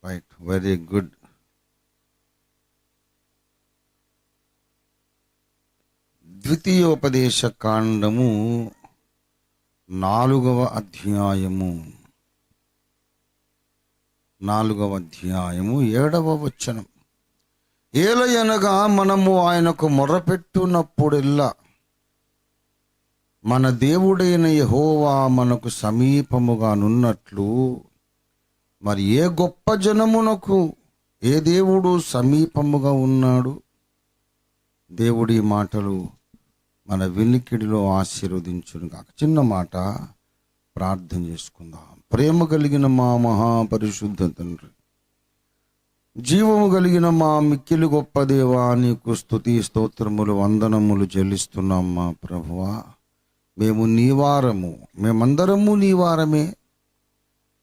Right, very good. ద్వితీయోపదేశ కాండము 4వ అధ్యాయము 7వ వచనం. ఏలయనగా మనము ఆయనకు మొర్రపెట్టునప్పుడెల్లా మన దేవుడైన యెహోవా మనకు సమీపముగా నున్నట్లు మరి ఏ గొప్ప జనమునకు ఏ దేవుడు సమీపముగా ఉన్నాడు? దేవుడి మాటలు మన వినికిడిలో ఆశీర్వదించును గాక. చిన్న మాట ప్రార్థన చేసుకుందాం. ప్రేమ కలిగిన మా మహాపరిశుద్ధ తండ్రి, జీవము కలిగిన మా మిక్కిలి గొప్ప దేవా, నీకు స్తుతి స్తోత్రములు వందనములు చెల్లిస్తున్నాం మా ప్రభువా. మేము నీవారము, మేమందరము నీవారమే.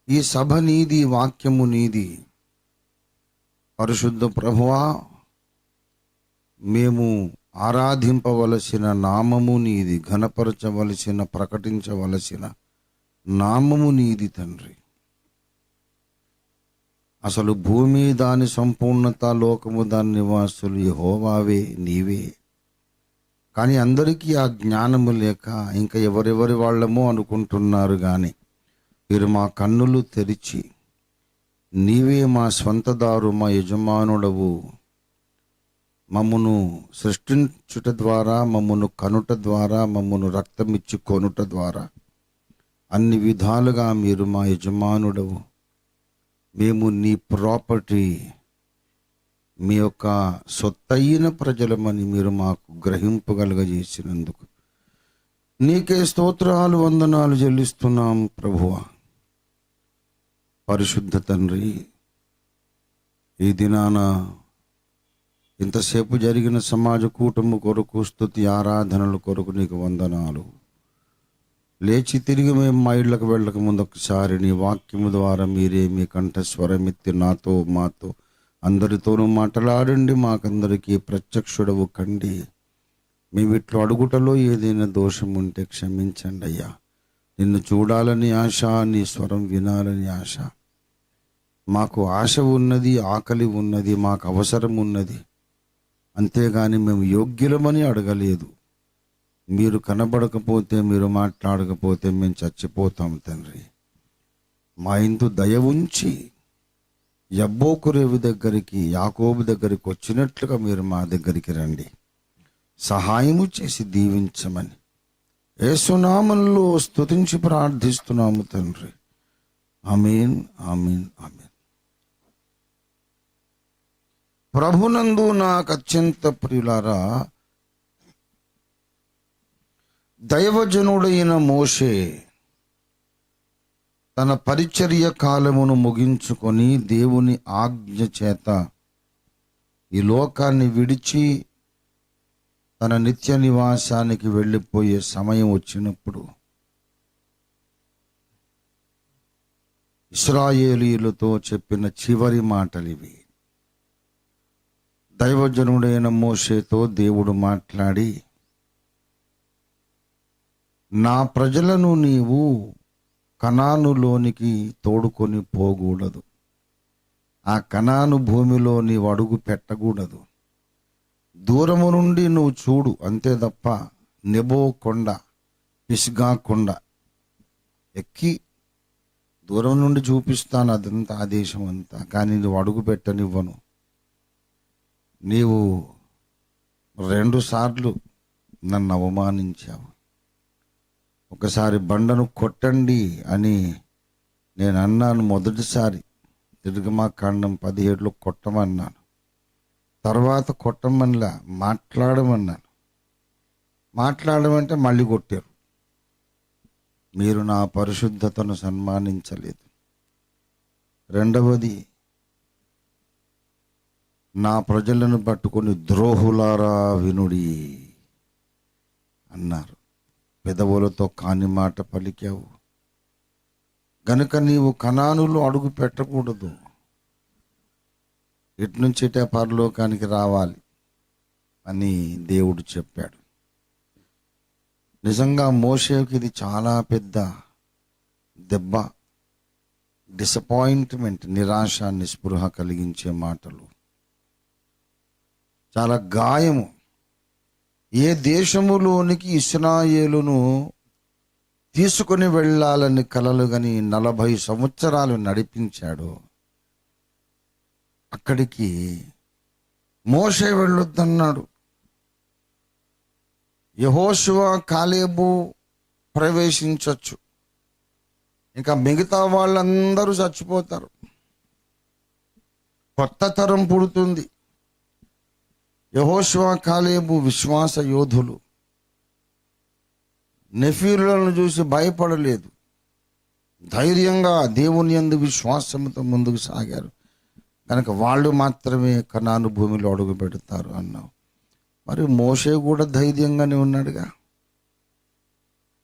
ఈ సభ నీది, వాక్యము నీది. పరిశుద్ధ ప్రభువా, మేము ఆరాధింపవలసిన నామము నీది, ఘనపరచవలసిన ప్రకటించవలసిన నామము నీది తండ్రి. అసలు భూమి దాని సంపూర్ణత, లోకము దాని నివాసులు యెహోవావే, నీవే. కానీ అందరికీ ఆ జ్ఞానము లేక ఇంకా ఎవరెవరి వాళ్ళమో అనుకుంటున్నారు. కానీ మీరు మా కన్నులు తెరిచి నీవే మా స్వంతదారు, మా యజమానుడవు, మమ్మను సృష్టించుట ద్వారా, మమ్మను కనుట ద్వారా, మమ్మను రక్తమిచ్చి కొనుట ద్వారా అన్ని విధాలుగా మీరు మా యజమానుడవు. మేము నీ ప్రాపర్టీ, మీ యొక్క సొత్తయిన ప్రజలమని మీరు మాకు గ్రహింపగలగజేసినందుకు నీకే స్తోత్రాలు వందనాలు చెల్లిస్తున్నాం ప్రభువా. పరిశుద్ధ తండ్రి, ఈ దినాన ఇంతసేపు జరిగిన సమాజ కూటము కొరకు, స్తుతి ఆరాధనల కొరకు నీకు వందనాలు. లేచి తిరిగి మేము మా ఇళ్లకు వెళ్ళక ముందు ఒకసారి నీ వాక్యము ద్వారా మీరే మీ కంఠస్వరమెత్తి నాతో మాతో అందరితోనూ మాట్లాడండి. మాకందరికీ ప్రత్యక్షుడవు కండి. మేము ఇట్లు అడుగుటలో ఏదైనా దోషం ఉంటే క్షమించండి అయ్యా. నిన్ను చూడాలని ఆశ, నీ స్వరం వినాలని ఆశ. మాకు ఆశ ఉన్నది, ఆకలి ఉన్నది, మాకు అవసరం ఉన్నది. అంతేగాని మేము యోగ్యులమని అడగలేదు. మీరు కనబడకపోతే, మీరు మాట్లాడకపోతే మేము చచ్చిపోతాం తండ్రి. మా ఇందు దయ ఉంచి యబ్బోకు రేవు దగ్గరికి, యాకోబు దగ్గరికి వచ్చినట్లుగా మీరు మా దగ్గరికి రండి. సహాయము చేసి దీవించమని యేసునామములో స్తుతించి ప్రార్థిస్తున్నాము తండ్రి. ఆమేన్, ఆమేన్, ఆమేన్. ప్రభునందు నాకు అత్యంత ప్రియులారా, దైవజనుడైన మోషే తన పరిచర్య కాలమును ముగించుకొని దేవుని ఆజ్ఞ చేత ఈ లోకాన్ని విడిచి తన నిత్య నివాసానికి వెళ్ళిపోయే సమయం వచ్చినప్పుడు ఇశ్రాయేలీయులతో చెప్పిన చివరి మాటలు ఇవి. దైవజనుడైన మోషేతో దేవుడు మాట్లాడి, నా ప్రజలను నీవు కనానులోనికి తోడుకొని పోకూడదు. ఆ కనాను భూమిలో నీవు అడుగు పెట్టకూడదు. దూరము నుండి నువ్వు చూడు అంతే తప్ప నెబో కొండ, పిస్గా కొండ ఎక్కి దూరం నుండి చూపిస్తాను అదంతా, ఆ దేశం అంతా. కానీ నువ్వు అడుగు పెట్టనివ్వను. నీవు 2 సార్లు నన్ను అవమానించావు. ఒకసారి బండను కొట్టండి అని నేను అన్నాను. మొదటిసారి నిర్గమాకాండం 17లో కొట్టమన్నాను. తర్వాత కొట్టమనిలా, మాట్లాడమన్నాను. మాట్లాడమంటే మళ్ళీ కొట్టారు. మీరు నా పరిశుద్ధతను సన్మానించలేదు. రెండవది, నా ప్రజలను పట్టుకొని ద్రోహులారా వినుడి అన్నారు. పెదవులతో కాని మాట పలికావు గనుక నీవు కనానులో అడుగు పెట్టకూడదు. ఇటు నుంచి ఇటే పరలోకానికి రావాలి అని దేవుడు చెప్పాడు. నిజంగా మోషేకి ఇది చాలా పెద్ద దెబ్బ. డిసప్పాయింట్మెంట్, నిరాశ, నిస్పృహ కలిగించే మాటలు, చాలా గాయము. ఏ దేశములోనికి ఇశ్రాయేలును తీసుకొని వెళ్ళాలని కలలు గని 40 సంవత్సరాలు నడిపించాడు, అక్కడికి మోషే వెళ్ళొద్దన్నాడు. యెహోషువ, కాలేబు ప్రవేశించొచ్చు, ఇంకా మిగతా వాళ్ళందరూ చచ్చిపోతారు. కొత్త తరం పుడుతుంది. యెహోషువ, కాలేబు విశ్వాస యోధులు. నెఫీరులను చూసి భయపడలేదు, ధైర్యంగా దేవుని యందు విశ్వాసంతో ముందుకు సాగారు. కనుక వాళ్ళు మాత్రమే కనాను భూమిలో అడుగు పెడతారు అన్నావు. మరి మోషే కూడా ధైర్యంగానే ఉన్నాడుగా.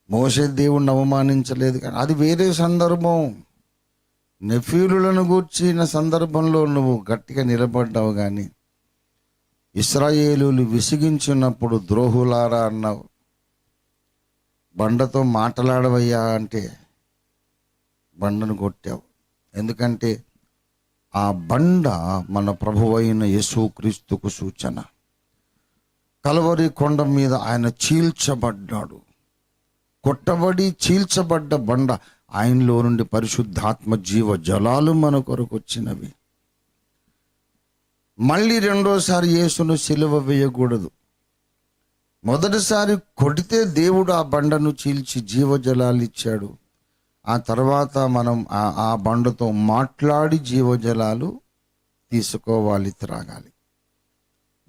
మోషే దేవుణ్ణి అవమానించలేదు, కానీ అది వేరే సందర్భం. నెఫీరులను గూర్చిన సందర్భంలో నువ్వు గట్టిగా నిలబడ్డావు, కానీ ఇశ్రాయేలీయులు విసిగించినప్పుడు ద్రోహులారా అన్నావు. బండతో మాట్లాడవయ్యా అంటే బండను కొట్టావు. ఎందుకంటే ఆ బండ మన ప్రభువైన యేసుక్రీస్తుకు సూచన. కల్వరి కొండ మీద ఆయన చీల్చబడ్డాడు. కొట్టబడి చీల్చబడ్డ బండ, ఆయనలో నుండి పరిశుద్ధాత్మ జీవ జలాలు మన కొరకు వచ్చినవి. మళ్ళీ రెండోసారి యేసును సిలువ వేయకూడదు. మొదటిసారి కొడితే దేవుడు ఆ బండను చీల్చి జీవజలాలు ఇచ్చాడు. ఆ తర్వాత మనం ఆ బండతో మాట్లాడి జీవజలాలు తీసుకోవాలి, త్రాగాలి.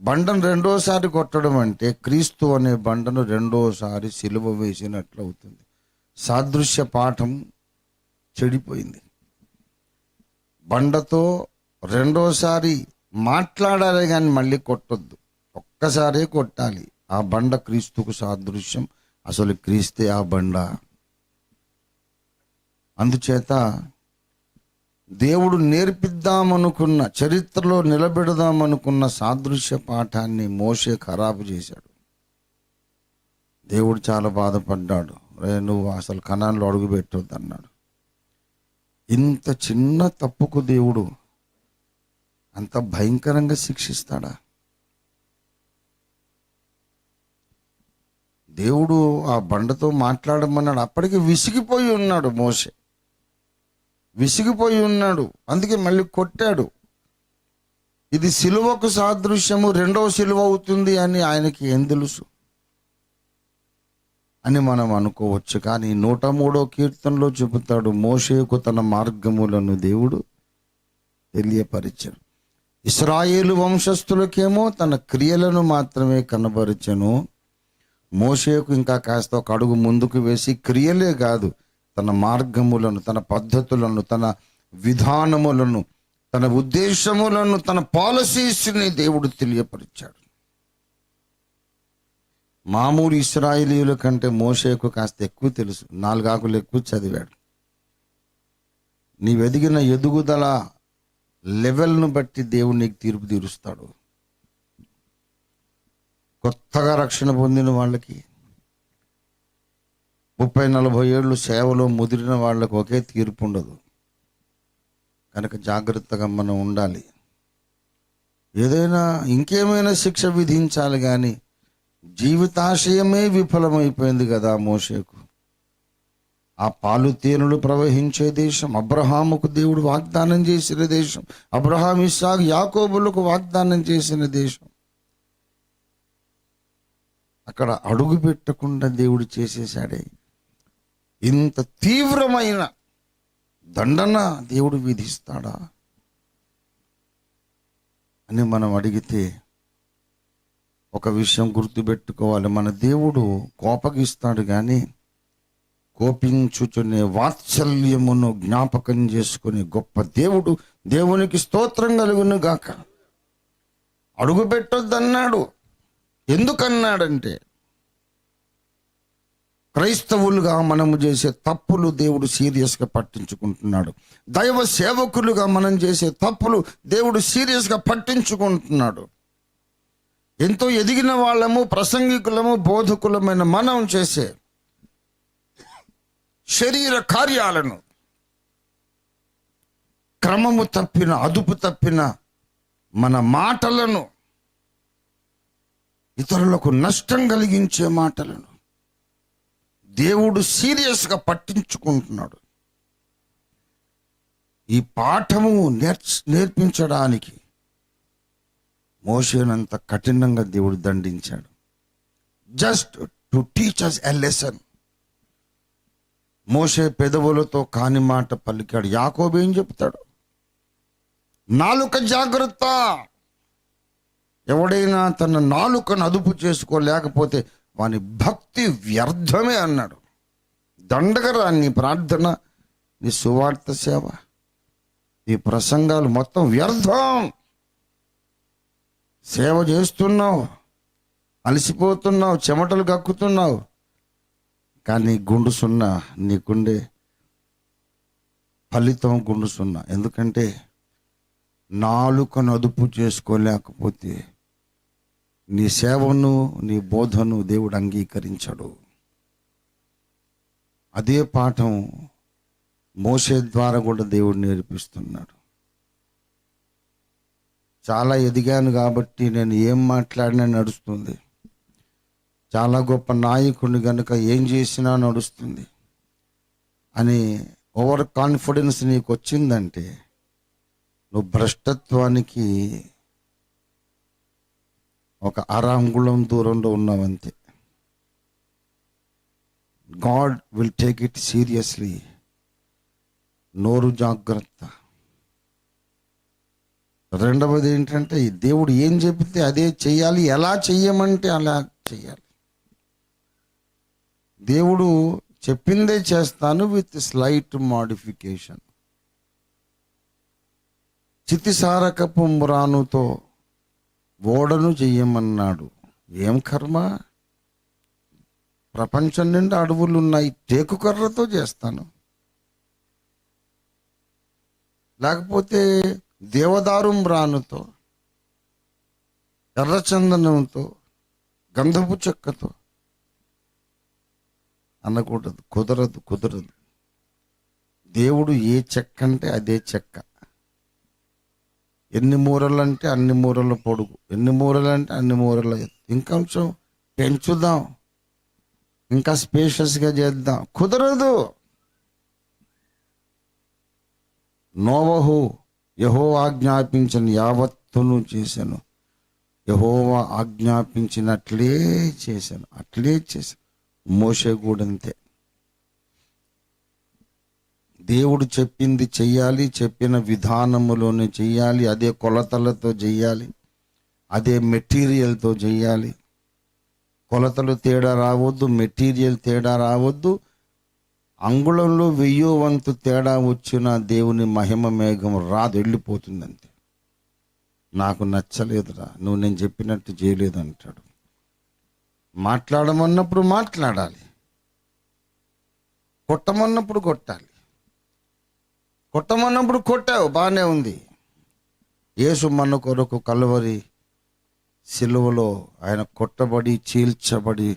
బండను రెండోసారి కొట్టడం అంటే క్రీస్తు అనే బండను రెండోసారి సిలువ వేసినట్లు అవుతుంది. సాదృశ్య పాఠం చెడిపోయింది. బండతో రెండోసారి మాట్లాడాలి, కానీ మళ్ళీ కొట్టొద్దు, ఒక్కసారే కొట్టాలి. ఆ బండ క్రీస్తుకు సాదృశ్యం, అసలు క్రీస్తే ఆ బండ. అందుచేత దేవుడు నేర్పిద్దామనుకున్న, చరిత్రలో నిలబెడదామనుకున్న సాదృశ్య పాఠాన్ని మోషే ఖరాబు చేశాడు. దేవుడు చాలా బాధపడ్డాడు. నువ్వు అసలు కనాన్లో అడుగు పెట్టొద్దు అన్నాడు. ఇంత చిన్న తప్పుకు దేవుడు అంత భయంకరంగా శిక్షిస్తాడా? దేవుడు ఆ బండతో మాట్లాడమన్నాడు. అప్పటికి విసిగిపోయి ఉన్నాడు మోషే, విసిగిపోయి ఉన్నాడు. అందుకే మళ్ళీ కొట్టాడు. ఇది సిలువకు సాదృశ్యము, రెండవ సిలువ అవుతుంది అని ఆయనకి ఏం తెలుసు అని మనం అనుకోవచ్చు. కానీ 103వ కీర్తనలో చెబుతాడు, మోషేకు తన మార్గములను దేవుడు తెలియపరిచాడు. ఇశ్రాయేలు వంశస్థులకేమో తన క్రియలను మాత్రమే కనబరిచెను. మోషేకు ఇంకా కాస్త ఒక అడుగు ముందుకు వేసి క్రియలే కాదు, తన మార్గములను, తన పద్ధతులను, తన విధానములను, తన ఉద్దేశములను, తన పాలసీస్ని దేవుడు తెలియపరిచాడు. మామూలు ఇశ్రాయేలీయుల కంటే మోషేకు కాస్త ఎక్కువ తెలుసు, 4 ఆకులు ఎక్కువ చదివాడు. నీవు ఎదిగిన ఎదుగుదల లెవెల్ను బట్టి దేవుడు నీకు తీర్పు తీరుస్తాడు. కొత్తగా రక్షణ పొందిన వాళ్ళకి, 30-40 ఏళ్ళు సేవలో ముదిరిన వాళ్ళకి ఒకే తీర్పు ఉండదు. కనుక జాగ్రత్తగా మనం ఉండాలి. ఏదైనా ఇంకేమైనా శిక్ష విధించాలి, కానీ జీవితాశయమే విఫలమైపోయింది కదా మోషేకు. ఆ పాలు తేనెలు ప్రవహించే దేశం, అబ్రహాముకు దేవుడు వాగ్దానం చేసిన దేశం, అబ్రహాం, ఇస్సాకు, యాకోబులకు వాగ్దానం చేసిన దేశం, అక్కడ అడుగు పెట్టకుండా దేవుడు చేసేశాడే. ఇంత తీవ్రమైన దండన దేవుడు విధిస్తాడా అని మనం అడిగితే ఒక విషయం గుర్తుపెట్టుకోవాలి. మన దేవుడు కోపగిస్తాడు, కానీ కోపించుచునే వాత్సల్యమును జ్ఞాపకం చేసుకునే గొప్ప దేవుడు. దేవునికి స్తోత్రం కలుగును గాక. అడుగు పెట్టొద్దన్నాడు. ఎందుకన్నాడంటే, క్రైస్తవులుగా మనము చేసే తప్పులు దేవుడు సీరియస్గా పట్టించుకుంటున్నాడు. దైవ సేవకులుగా మనం చేసే తప్పులు దేవుడు సీరియస్గా పట్టించుకుంటున్నాడు. ఎంతో ఎదిగిన వాళ్ళము, ప్రసంగికులము, బోధకులమైన మనం చేసే శరీర కార్యాలను క్రమము తప్పిన, అదుపు తప్పిన మన మాటలను, ఇతరులకు నష్టం కలిగించే మాటలను దేవుడు సీరియస్గా పట్టించుకుంటున్నాడు. ఈ పాఠము నేర్పించడానికి మోషేనంత కఠినంగా దేవుడు దండించాడు. Just to teach us a lesson. మోషే పెదవులతో కాని మాట పలికాడు. యాకోబు ఏం చెప్తాడు? నాలుక జాగ్రత్త. ఎవడైనా తన నాలుకను అదుపు చేసుకోలేకపోతే వాని భక్తి వ్యర్థమే అన్నాడు. దండగరా నీ ప్రార్థన, నీ సువార్త సేవ, ఈ ప్రసంగాలు మొత్తం వ్యర్థం. సేవ చేస్తున్నావు, అలసిపోతున్నావు, చెమటలు కక్కుతున్నావు, కానీ గుండు సున్నా, నీకుండే ఫలితం గుండు సున్నా. ఎందుకంటే నాలుకను అదుపు చేసుకోలేకపోతే నీ సేవను, నీ బోధను దేవుడు అంగీకరించడు. అదే పాఠం మోషే ద్వారా కూడా దేవుడు నేర్పిస్తున్నాడు. చాలా ఎదిగాను కాబట్టి నేను ఏం మాట్లాడినా నడుస్తుంది, చాలా గొప్ప నాయకుడిని కనుక ఏం చేసినా నడుస్తుంది అని ఓవర్ కాన్ఫిడెన్స్ నీకు వచ్చిందంటే నువ్వు భ్రష్టత్వానికి ఒక అరంగుళం దూరంలో ఉన్నావంతే. God will take it seriously. నోరు జాగ్రత్త. రెండవది ఏంటంటే, ఈ దేవుడు ఏం చెబితే అదే చెయ్యాలి, ఎలా చెయ్యమంటే అలా చెయ్యాలి. దేవుడు చెప్పిందే చేస్తాను విత్ స్లైట్ మోడిఫికేషన్. చితిసారకపు మ్రానుతో ఓడను చెయ్యమన్నాడు. ఏం కర్మ, ప్రపంచం నిండా అడవులు ఉన్నాయి, టేకు కర్రతో చేస్తాను. లేకపోతే దేవదారు మ్రానుతో, ఎర్రచందనంతో, గంధపు చెక్కతో అనకూడదు. కుదరదు. దేవుడు ఏ చెక్క అంటే అదే చెక్క. ఎన్ని మూరలంటే అన్ని మూరల పొడుగు, ఎన్ని మూరలంటే అన్ని మూరల ఎత్తు. ఇంకొంచెం పెంచుదాం, ఇంకా స్పేషియస్గా చేద్దాం. కుదరదు. నోవహు యెహోవా ఆజ్ఞాపించిన యావత్తును చేశాను, యెహోవా ఆజ్ఞాపించినట్లే చేశాను, అట్లే చేశాను. మోషే కూడా అంతే. దేవుడు చెప్పింది చెయ్యాలి, చెప్పిన విధానములోనే చెయ్యాలి, అదే కొలతలతో చెయ్యాలి, అదే మెటీరియల్తో చెయ్యాలి. కొలతలు తేడా రావద్దు, మెటీరియల్ తేడా రావద్దు. అంగుళంలో 1000వ వంతు తేడా వచ్చిన దేవుని మహిమ మేఘం రాదు, వెళ్ళిపోతుందంతే. నాకు నచ్చలేదురా, నువ్వు నేను చెప్పినట్టు చేయలేదు అంటాడు. మాట్లాడమన్నప్పుడు మాట్లాడాలి, కొట్టమన్నప్పుడు కొట్టాలి. కొట్టమన్నప్పుడు కొట్టావు, బాగానే ఉంది. యేసు మన కొరకు కలువరి సిలువలో ఆయన కొట్టబడి చీల్చబడి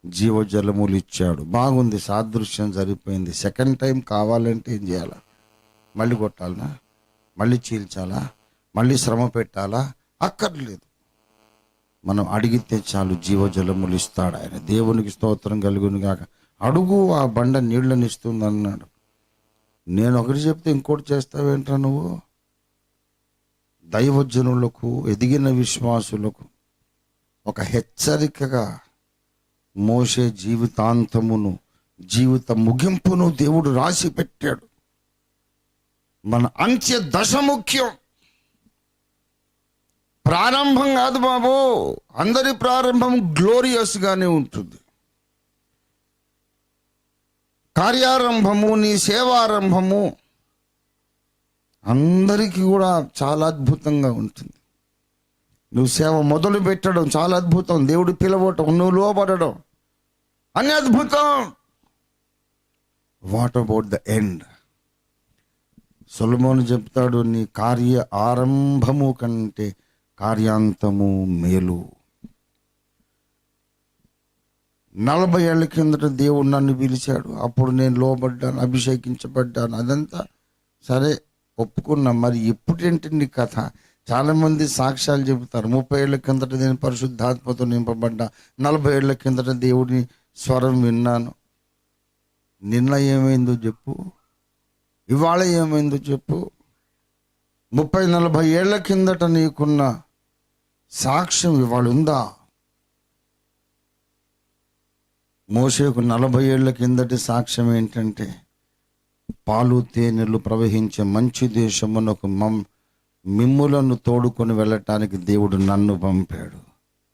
జీవజలములు ఇచ్చాడు. బాగుంది, సాదృశ్యం సరిపోయింది. సెకండ్ టైం కావాలంటే ఏం చేయాలా? మళ్ళీ కొట్టాలనా? మళ్ళీ చీల్చాలా? మళ్ళీ శ్రమ పెట్టాలా? అక్కర్లేదు. మనం అడిగితే చాలు, జీవజలములు ఇస్తాడు ఆయన. దేవునికి స్తోత్రం కలుగును గాక. అడుగు, ఆ బండ నీళ్లను ఇస్తుంది అన్నాడు. నేను ఒకటి చెప్తే ఇంకోటి చేస్తావేంట్రా నువ్వు? దైవజనులకు, ఎదిగిన విశ్వాసులకు ఒక హెచ్చరికగా మోషే జీవితాంతమును, జీవిత ముగింపును దేవుడు రాసి పెట్టాడు. మన అంత్య దశ ముఖ్యం, ప్రారంభం కాదు బాబు. అందరి ప్రారంభం గ్లోరియస్ గానే ఉంటుంది. కార్యారంభము, నీ సేవారంభము అందరికీ కూడా చాలా అద్భుతంగా ఉంటుంది. నువ్వు సేవ మొదలు పెట్టడం చాలా అద్భుతం, దేవుడు పిలవటం, నువ్వు లోబడడం అని అద్భుతం. What about the end? సొలొమోను చెప్తాడు, నీ కార్య ఆరంభము కంటే కార్యాంతము మేలు. 40 ఏళ్ల కిందట దేవుడు నన్ను పిలిచాడు, అప్పుడు నేను లోబడ్డాను, అభిషేకించబడ్డాను. అదంతా సరే, ఒప్పుకున్నా. మరి ఎప్పుడేంటండి కథ? చాలామంది సాక్ష్యాలు చెబుతారు. 30 ఏళ్ల కిందట నేను పరిశుద్ధాత్మతో నింపబడ్డా, 40 ఏళ్ల కిందట దేవుడి స్వరం విన్నాను. నిన్న ఏమైందో చెప్పు, ఇవాళ ఏమైందో చెప్పు. 30-40 ఏళ్ల కిందట నీకున్న సాక్ష్యం ఇవాళ ఉందా? మోషేకు 40 ఏళ్ల కిందటి సాక్ష్యం ఏంటంటే, పాలు తేనెలు ప్రవహించే మంచి దేశమునకు మిమ్ములను తోడుకొని వెళ్ళటానికి దేవుడు నన్ను పంపాడు.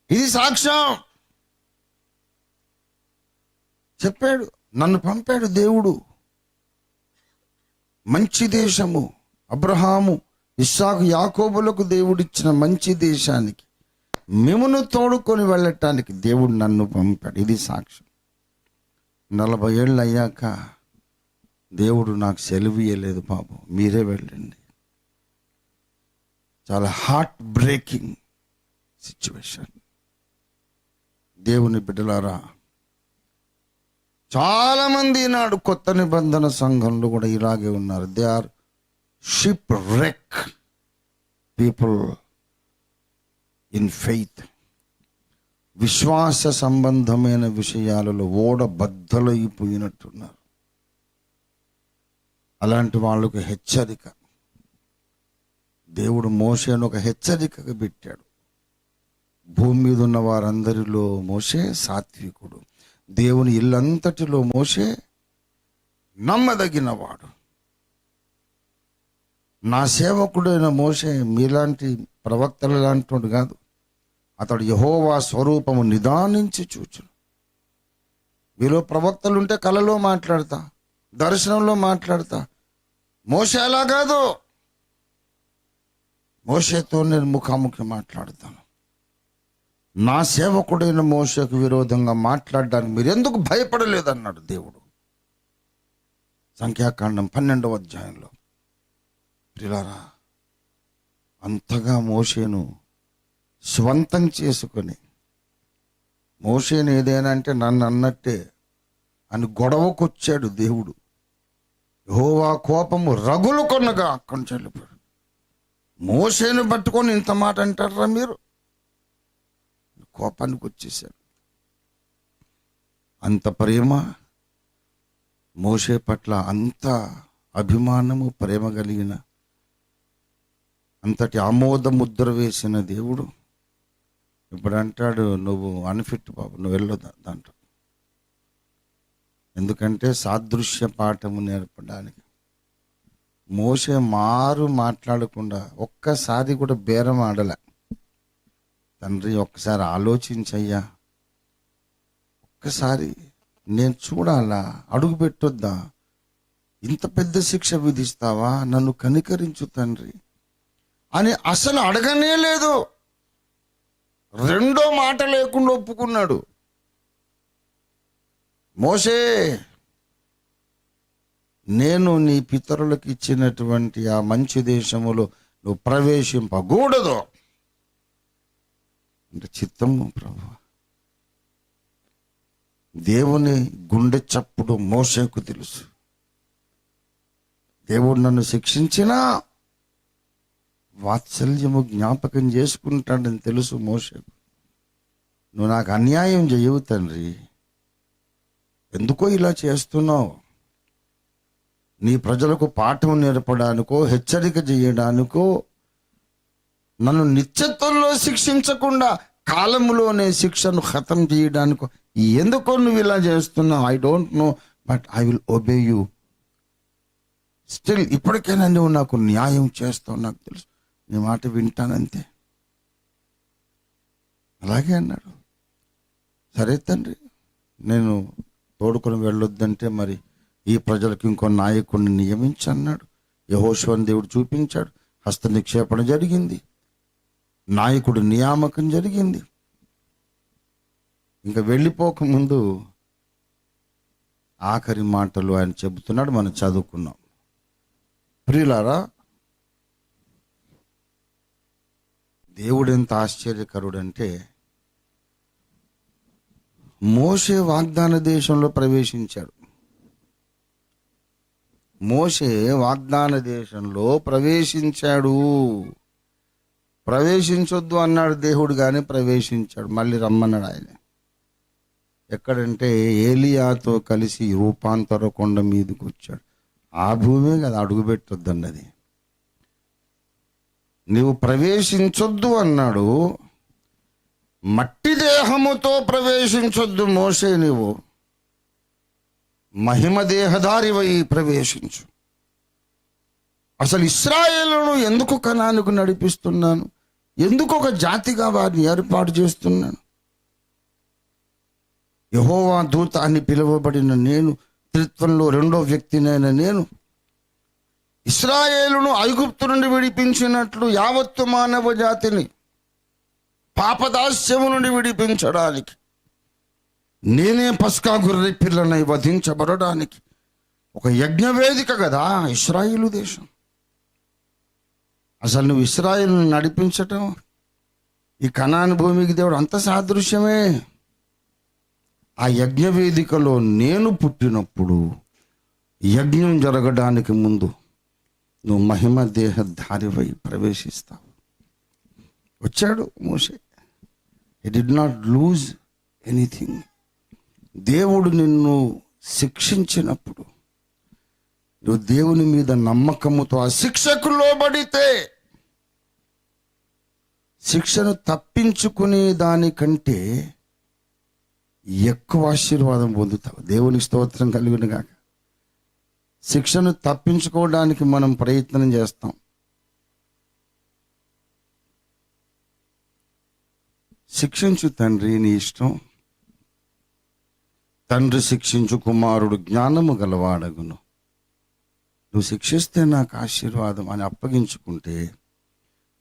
ఇది సాక్ష్యం. చెప్పాడు, నన్ను పంపాడు దేవుడు. మంచి దేశము, అబ్రహాము, ఇస్సాకు, యాకోబులకు దేవుడిచ్చిన మంచి దేశానికి మిమ్మును తోడుకొని వెళ్ళటానికి దేవుడు నన్ను పంపాడు. ఇది సాక్ష్యం. 40 ఏళ్ళు అయ్యాక దేవుడు నాకు సెలవు ఇయ్యలేదు, బాబు మీరే వెళ్ళండి. చాలా హార్ట్ బ్రేకింగ్ సిచ్యువేషన్. దేవుని బిడ్డలారా, చాలామంది నాడు కొత్త నిబంధన సంఘంలో కూడా ఇలాగే ఉన్నారు. దే ఆర్ షిప్ రెక్ పీపుల్ ఇన్ ఫెయిత్. విశ్వాస సంబంధమైన విషయాలలో ఓడబద్దలైపోయినట్టున్నారు. అలాంటి వాళ్ళకు హెచ్చరిక. దేవుడు మోషేను ఒక హెచ్చరికగా పెట్టాడు. భూమి మీద ఉన్న వారందరిలో మోషే సాత్వికుడు, దేవుని ఇల్లంతటిలో మోషే నమ్మదగినవాడు. నా సేవకుడైన మోషే మీలాంటి ప్రవక్తల లాంటి కాదు. అతడు యెహోవా స్వరూపము నిదానించి చూచును. మీలో ప్రవక్తలుంటే కలలో మాట్లాడతా, దర్శనంలో మాట్లాడతా. మోషే అలా కాదు. మోషేతో నేను ముఖాముఖి మాట్లాడతాను. నా సేవకుడైన మోషేకు విరోధంగా మాట్లాడడానికి మీరు ఎందుకు భయపడలేదన్నాడు దేవుడు. సంఖ్యాకాండం 12వ అధ్యాయంలో. ప్రియులారా, అంతగా మోషేను స్వంతం చేసుకొని, మోషేను ఏదైనా అంటే నన్ను అన్నట్టే అని గొడవకొచ్చాడు దేవుడు. యెహోవా కోపము రగులు కొనగా అక్కడి నుంచి వెళ్ళిపోయాడు. మోషేను పట్టుకొని ఇంత మాట అంటారా మీరు? కోపానికి వచ్చేసాడు. అంత ప్రేమ మోషే పట్ల, అంత అభిమానము, ప్రేమ కలిగిన, అంతటి ఆమోద ముద్ర వేసిన దేవుడు ఇప్పుడు అంటాడు, నువ్వు అన్ఫిట్ బాబు, నువ్వు వెళ్ళొద్దు దాంట్లో. ఎందుకంటే సాదృశ్య పాఠము నేర్పడానికి. మోషే మాట్లాడకుండా ఒక్కసారి కూడా బేరం ఆడలే. తండ్రి ఒక్కసారి ఆలోచించయ్యా, ఒక్కసారి నేను చూడాలా, అడుగు పెట్టొద్దా, ఇంత పెద్ద శిక్ష విధిస్తావా, నన్ను కనికరించు తండ్రి అని అసలు అడగనే లేదు. రెండో మాట లేకుండా ఒప్పుకున్నాడు. మోషే, నేను నీ పితరులకు ఇచ్చినటువంటి ఆ మంచి దేశములో నువ్వు ప్రవేశింపకూడదు అంటే చిత్తము ప్రభు. దేవుని గుండె చప్పుడు మోషేకు తెలుసు. దేవుడు నన్ను శిక్షించినా వాత్సల్యము జ్ఞాపకం చేసుకుంటాడని తెలుసు మోషేకు. నువ్వు నాకు అన్యాయం చేయవు తండ్రి, ఎందుకో ఇలా చేస్తున్నావు, నీ ప్రజలకు పాఠం నేర్పడానికో హెచ్చరిక చేయడానికో, నన్ను నిత్యత్వంలో శిక్షించకుండా కాలములోనే శిక్షను ఖతం చేయడానికో ఎందుకో నువ్వు ఇలా చేస్తున్నావు. I don't know, but I will obey you. Still ఇప్పటికైనా నువ్వు నాకు న్యాయం చేస్తావు, నాకు తెలుసు, నీ మాట వింటానంతే. అలాగే అన్నాడు. సరే తండ్రి, నేను తోడుకొని వెళ్ళొద్దంటే మరి ఈ ప్రజలకు ఇంకో నాయకుడిని నియమించి అన్నాడు. యెహోషువను దేవుడు చూపించాడు. హస్త నిక్షేపణ జరిగింది, నాయకుడు నియామకం జరిగింది. ఇంకా వెళ్ళిపోకముందు ఆఖరి మాటలు ఆయన చెబుతున్నాడు, మనం చదువుకున్నాం. ప్రియులారా, దేవుడు ఎంత ఆశ్చర్యకరుడంటే, మోషే వాగ్దాన దేశంలో ప్రవేశించాడు. మోషే వాగ్దాన దేశంలో ప్రవేశించాడు. ప్రవేశించొద్దు అన్నాడు దేవుడు, కానీ ప్రవేశించాడు. మళ్ళీ రమ్మన్నాడు ఆయన. ఎక్కడంటే ఏలియాతో కలిసి రూపాంతర కొండ మీదకి వచ్చాడు. ఆ భూమే కదా అడుగుపెట్టొద్దన్నది. నీవు ప్రవేశించొద్దు అన్నాడు. మట్టి దేహముతో ప్రవేశించొద్దు మోషే, నీవు మహిమ దేహధారివై ప్రవేశించు. అసలు ఇశ్రాయేలును ఎందుకు కనానుకు నడిపిస్తున్నాను? ఎందుకు ఒక జాతిగా వారిని ఏర్పాటు చేస్తున్నాను? యెహోవా దూత అని పిలువబడిన నేను, త్రిత్వంలో రెండో వ్యక్తినైన నేను, ఇశ్రాయేలును ఐగుప్తు నుండి విడిపించినట్లు యావత్తు మానవ జాతిని పాపదాస్యము నుండి విడిపించడానికి, నేనే పస్కా గొర్రె పిల్లనై వధించబడడానికి ఒక యజ్ఞవేదిక కదా ఇశ్రాయేలు దేశం. అసలు నువ్వు ఇశ్రాయేలును నడిపించటం, ఈ కనాను భూమికి దేవుడు అంత సాదృశ్యమే. ఆ యజ్ఞవేదికలో నేను పుట్టినప్పుడు యజ్ఞం జరగడానికి ముందు నువ్వు మహిమ దేహధారివై ప్రవేశిస్తావు. వచ్చాడు మోషే. He did not lose anything. దేవుడు నిన్ను శిక్షించినప్పుడు నువ్వు దేవుని మీద నమ్మకముతో ఆ శిక్షకు లోబడితే, శిక్షను తప్పించుకునే దానికంటే ఎక్కువ ఆశీర్వాదం పొందుతావు. దేవునికి స్తోత్రం కలుగును గాక. శిక్షను తప్పించుకోవడానికి మనం ప్రయత్నం చేస్తాం. శిక్షించు తండ్రి, నీ ఇష్టం. తండ్రి శిక్షించు కుమారుడు జ్ఞానము గలవాడగును. నువ్వు శిక్షిస్తే నాకు ఆశీర్వాదం అని అప్పగించుకుంటే,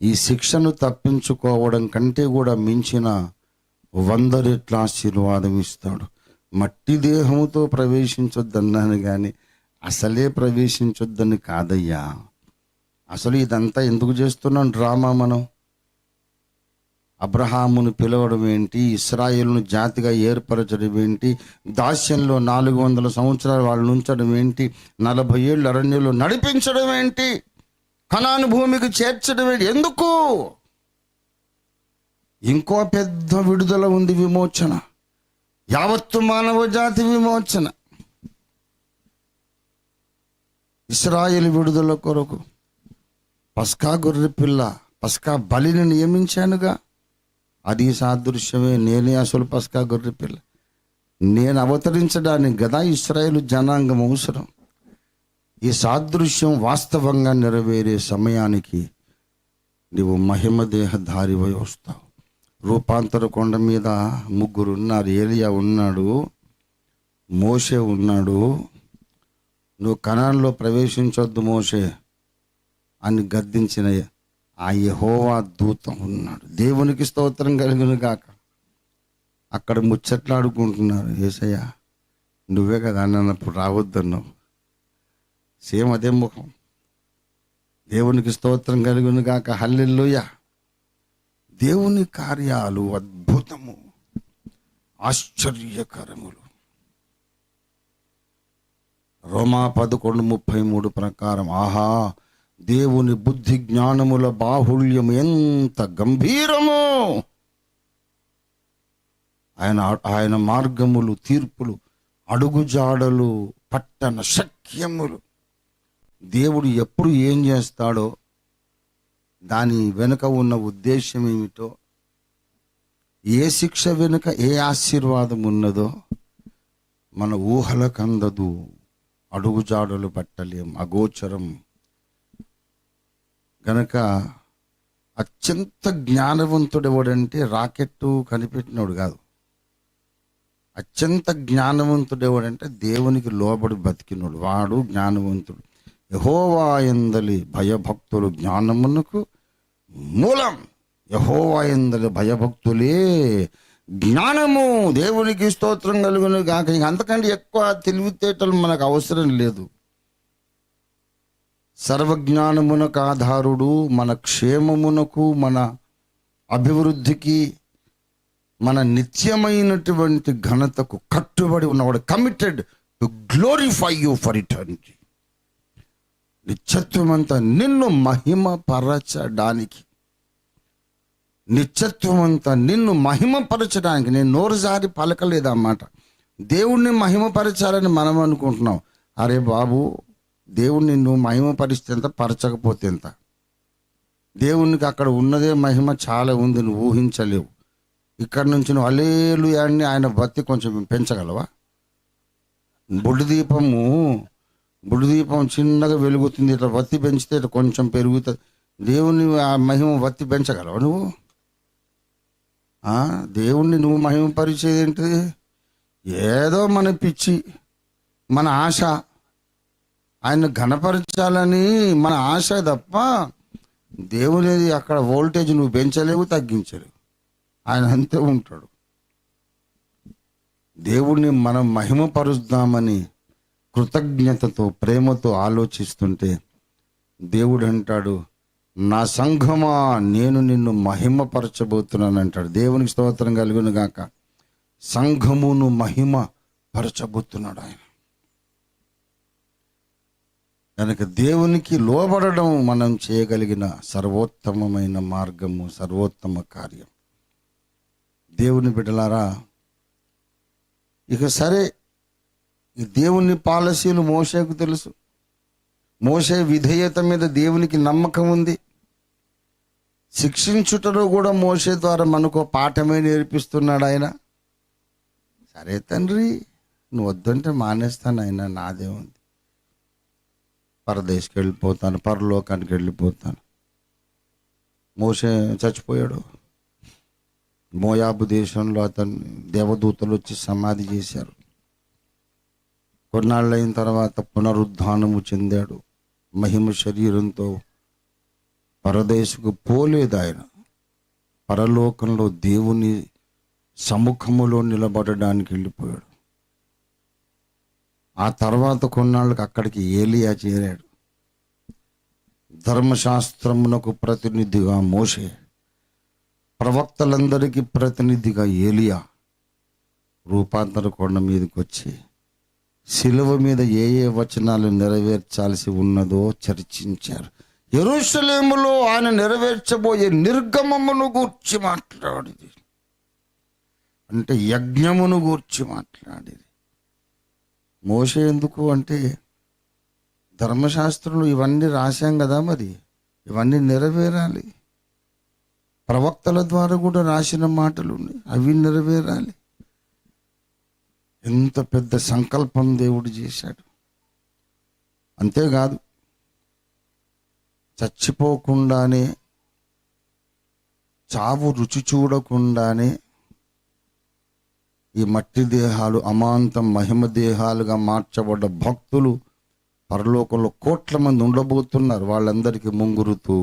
ఈ శిక్షను తప్పించుకోవడం కంటే కూడా మించిన 100 రెట్ల ఆశీర్వాదం ఇస్తాడు. మట్టి దేహముతో ప్రవేశించొద్దన్నాను కానీ అసలే ప్రవేశించొద్దని కాదయ్యా. అసలు ఇదంతా ఎందుకు చేస్తున్నాం డ్రామా? మనం అబ్రహామును పిలవడం ఏంటి? ఇశ్రాయేలును జాతిగా ఏర్పరచడం ఏంటి? దాస్యంలో 400 సంవత్సరాలు వాళ్ళు ఉంచడం ఏంటి? 40 ఏళ్ళు అరణ్యంలో నడిపించడం ఏంటి? కనాను భూమికి చేర్చడం ఏంటి? ఎందుకు? ఇంకో పెద్ద విడుదల ఉంది, విమోచన. యావత్తు మానవ జాతి విమోచన. ఇశ్రాయేలు విడుదల కొరకు పస్కా గొర్రె పిల్ల, పస్కా బలిని నియమించానుగా. అది సాదృశ్యమే. నేనే అసలు పస్కా గొర్రె పిల్ల. నేను అవతరించడానికి గదా ఇశ్రాయేలు జనాంగం అవసరం. ఈ సాదృశ్యం వాస్తవంగా నెరవేరే సమయానికి నీవు మహిమ దేహధారివై వస్తావు. రూపాంతర కొండ మీద 3 ఉన్నారు. ఏలియా ఉన్నాడు, మోషే ఉన్నాడు. నువ్వు కనాన్లో ప్రవేశించొద్దు మోషే అని గద్దించిన ఆ యెహోవా దూత ఉన్నాడు. దేవునికి స్తోత్రం కలుగును గాక. అక్కడ ముచ్చట్లాడుకుంటున్నారు. యేసయ్య నువ్వే కదా అన్నప్పుడు రావద్దన్నావు. సేమ్ అదే ముఖం. దేవునికి స్తోత్రం కలుగును గాక. హల్లెలూయా. దేవుని కార్యాలు అద్భుతము, ఆశ్చర్యకరములు. రోమా 11:33 ప్రకారం, ఆహా దేవుని బుద్ధి జ్ఞానముల బాహుళ్యం ఎంత గంభీరము! ఆయన మార్గములు, తీర్పులు, అడుగుజాడలు పట్టణ శక్యములు. దేవుడు ఎప్పుడు ఏం చేస్తాడో, దాని వెనుక ఉన్న ఉద్దేశం ఏమిటో, ఏ శిక్ష వెనుక ఏ ఆశీర్వాదం ఉన్నదో మన ఊహలకు అందదు. అడుగుజాడలు పట్టలేం, అగోచరం. గనక అత్యంత జ్ఞానవంతుడు ఎవడంటే రాకెట్టు కనిపెట్టినోడు కాదు. అత్యంత జ్ఞానవంతుడు ఎవడంటే దేవునికి లోబడి బతికినోడు, వాడు జ్ఞానవంతుడు. యెహోవా యందలి భయభక్తులు జ్ఞానమునకు మూలం. యెహోవా యందలి భయభక్తులే జ్ఞానము. దేవునికి స్తోత్రం కలుగును గాక. అంతకంటే ఎక్కువ తెలివితేటలు మనకు అవసరం లేదు. సర్వజ్ఞానమునకు ఆధారుడు, మన క్షేమమునకు, మన అభివృద్ధికి, మన నిత్యమైనటువంటి ఘనతకు కట్టుబడి ఉన్నవాడు. Committed to glorify you for eternity. నిత్యత్వమంతా నిన్ను మహిమపరచడానికి, నిత్యత్వమంతా నిన్ను మహిమపరచడానికి. నేను నోరు జారి పలకలేదు అన్నమాట. దేవుణ్ణి మహిమపరచాలని మనం అనుకుంటున్నాం. అరే బాబు, దేవుణ్ణి నువ్వు మహిమపరిస్తే ఎంత, పరచకపోతే ఎంత? దేవునికి అక్కడ ఉన్నదే మహిమ చాలా ఉంది, నువ్వు ఊహించలేవు. ఇక్కడ నుంచి నువ్వు హల్లెలూయా అని ఆయన భక్తి కొంచెం పెంచగలవా? బుడ్డి దీపం చిన్నగా వెలుగుతుంది, ఇట్లా వత్తి పెంచితే ఇట్లా కొంచెం పెరుగుతుంది. దేవుని ఆ మహిమ వత్తి పెంచగలవా నువ్వు? దేవుణ్ణి నువ్వు మహిమపరిచేది ఏంటిది? ఏదో మన పిచ్చి, మన ఆశ, ఆయన ఘనపరచాలని మన ఆశ తప్ప దేవునిది అక్కడ వోల్టేజ్ నువ్వు పెంచలేవు, తగ్గించలేవు. ఆయన అంతే ఉంటాడు. దేవుణ్ణి మనం మహిమపరుద్దామని కృతజ్ఞతతో, ప్రేమతో ఆలోచిస్తుంటే దేవుడు అంటాడు, నా సంఘమా నేను నిన్ను మహిమపరచబోతున్నాను అంటాడు. దేవునికి స్తోత్రం కలుగును గాక. సంఘమును మహిమ పరచబోతున్నాడు ఆయన. కనుక దేవునికి లోబడడం మనం చేయగలిగిన సర్వోత్తమమైన మార్గము, సర్వోత్తమ కార్యం. దేవుని బిడ్డలారా, ఇక సరే, ఈ దేవుని పాలసీలు మోషేకు తెలుసు. మోషే విధేయత మీద దేవునికి నమ్మకం ఉంది. శిక్షించుటలో కూడా మోషే ద్వారా మనకు పాఠమే నేర్పిస్తున్నాడు ఆయన. సరే తండ్రి, నువ్వు వద్దంటే మానేస్తాను ఆయన, నాదే ఉంది. పరదేశకి వెళ్ళిపోతాను, పరలోకానికి వెళ్ళిపోతాను. మోషే చచ్చిపోయాడు. మోయాబు దేశంలో అతన్ని దేవదూతలు వచ్చి సమాధి చేశారు. కొన్నాళ్ళు అయిన తర్వాత పునరుద్ధానము చెందాడు. మహిమ శరీరంతో పరదేశకు పోలేదు ఆయన. పరలోకంలో దేవుని సముఖములో నిలబడడానికి వెళ్ళిపోయాడు. ఆ తర్వాత కొన్నాళ్ళకి అక్కడికి ఏలియా చేరాడు. ధర్మశాస్త్రమునకు ప్రతినిధిగా మోషే, ప్రవక్తలందరికీ ప్రతినిధిగా ఏలియా రూపాంతర కొండ మీదకి వచ్చి శిలువ మీద ఏ ఏ వచనాలు నెరవేర్చాల్సి ఉన్నదో చర్చించారు. యెరూషలేములో ఆయన నెరవేర్చబోయే నిర్గమమును గూర్చి మాట్లాడేది, అంటే యజ్ఞమును గూర్చి మాట్లాడేది. మోషే ఎందుకు అంటే, ధర్మశాస్త్రంలో ఇవన్నీ రాశాం కదా, మరి ఇవన్నీ నెరవేరాలి. ప్రవక్తల ద్వారా కూడా రాసిన మాటలు ఉన్నాయి, అవి నెరవేరాలి. ఎంత పెద్ద సంకల్పం దేవుడు చేశాడు. అంతేకాదు, చచ్చిపోకుండానే, చావు రుచి చూడకుండానే ఈ మట్టి దేహాలు అమాంతం మహిమ దేహాలుగా మార్చబడ్డ భక్తులు పరలోకంలో కోట్ల మంది ఉండబోతున్నారు. వాళ్ళందరికీ ముంగురుతూ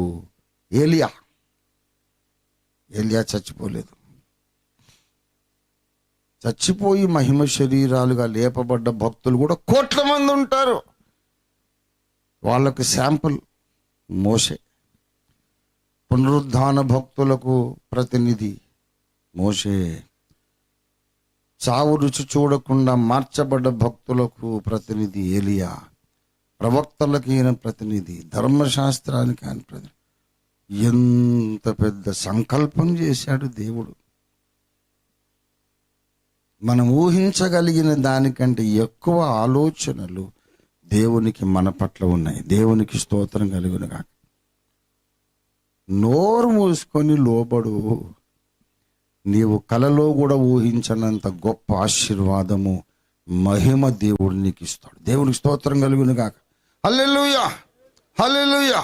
ఏలియా చచ్చిపోలేదు. చచ్చిపోయి మహిమ శరీరాలుగా లేపబడ్డ భక్తులు కూడా కోట్ల మంది ఉంటారు. వాళ్ళకు శాంపుల్ మోషే. పునరుద్ధాన భక్తులకు ప్రతినిధి మోషే. చావు రుచి చూడకుండా మార్చబడ్డ భక్తులకు ప్రతినిధి ఏలియా. ప్రవక్తలకు ఈయన ప్రతినిధి, ధర్మశాస్త్రానికి ఆయన ప్రతినిధి. ఎంత పెద్ద సంకల్పం చేశాడు దేవుడు. మనం ఊహించగలిగిన దానికంటే ఎక్కువ ఆలోచనలు దేవునికి మన పట్ల ఉన్నాయి. దేవునికి స్తోత్రం కలుగునుగాక. నోరు మూసుకొని లోబడు. నీవు కలలో కూడా ఊహించనంత గొప్ప ఆశీర్వాదము, మహిమ దేవుడు నీకు ఇస్తాడు. దేవునికి స్తోత్రం కలుగునుగాక. హల్లెలూయా, హల్లెలూయా.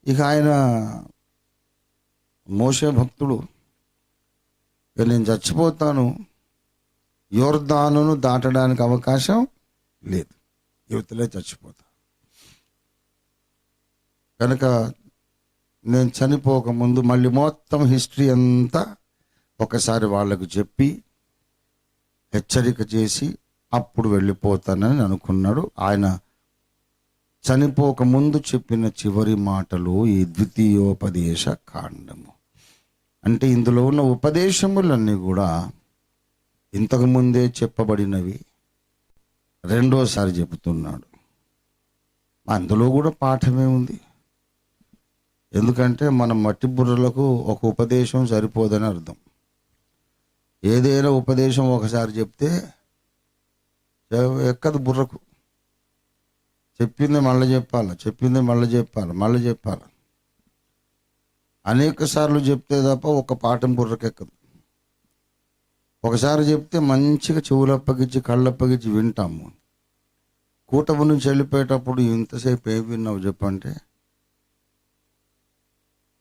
ఇక ఆయన మోషే భక్తుడు, నేను చచ్చిపోతాను, యోర్దానును దాటడానికి అవకాశం లేదు, యువతలే చచ్చిపోతా. కనుక నేను చనిపోకముందు మళ్ళీ మొత్తం హిస్టరీ అంతా ఒకసారి వాళ్ళకు చెప్పి హెచ్చరిక చేసి అప్పుడు వెళ్ళిపోతానని అనుకున్నాడు. ఆయన చనిపోకముందు చెప్పిన చివరి మాటలు ఈ ద్వితీయోపదేశ కాండము. అంటే ఇందులో ఉన్న ఉపదేశములన్నీ కూడా ఇంతకుముందే చెప్పబడినవి రెండోసారి చెబుతున్నాడు. అందులో కూడా పాఠమే ఉంది. ఎందుకంటే మన మట్టి బుర్రలకు ఒక ఉపదేశం సరిపోదని అర్థం. ఏదైనా ఉపదేశం ఒకసారి చెప్తే ఎక్కదు బుర్రకు. చెప్పింది మళ్ళీ చెప్పాలి. అనేక సార్లు చెప్తే తప్ప ఒక పాఠం బుర్రకెక్కదు. ఒకసారి చెప్తే మంచిగా చెవులప్పగించి కళ్ళప్పగించి వింటాము. కూటమి నుంచి వెళ్ళిపోయేటప్పుడు ఇంతసేపు ఏం విన్నావు చెప్పంటే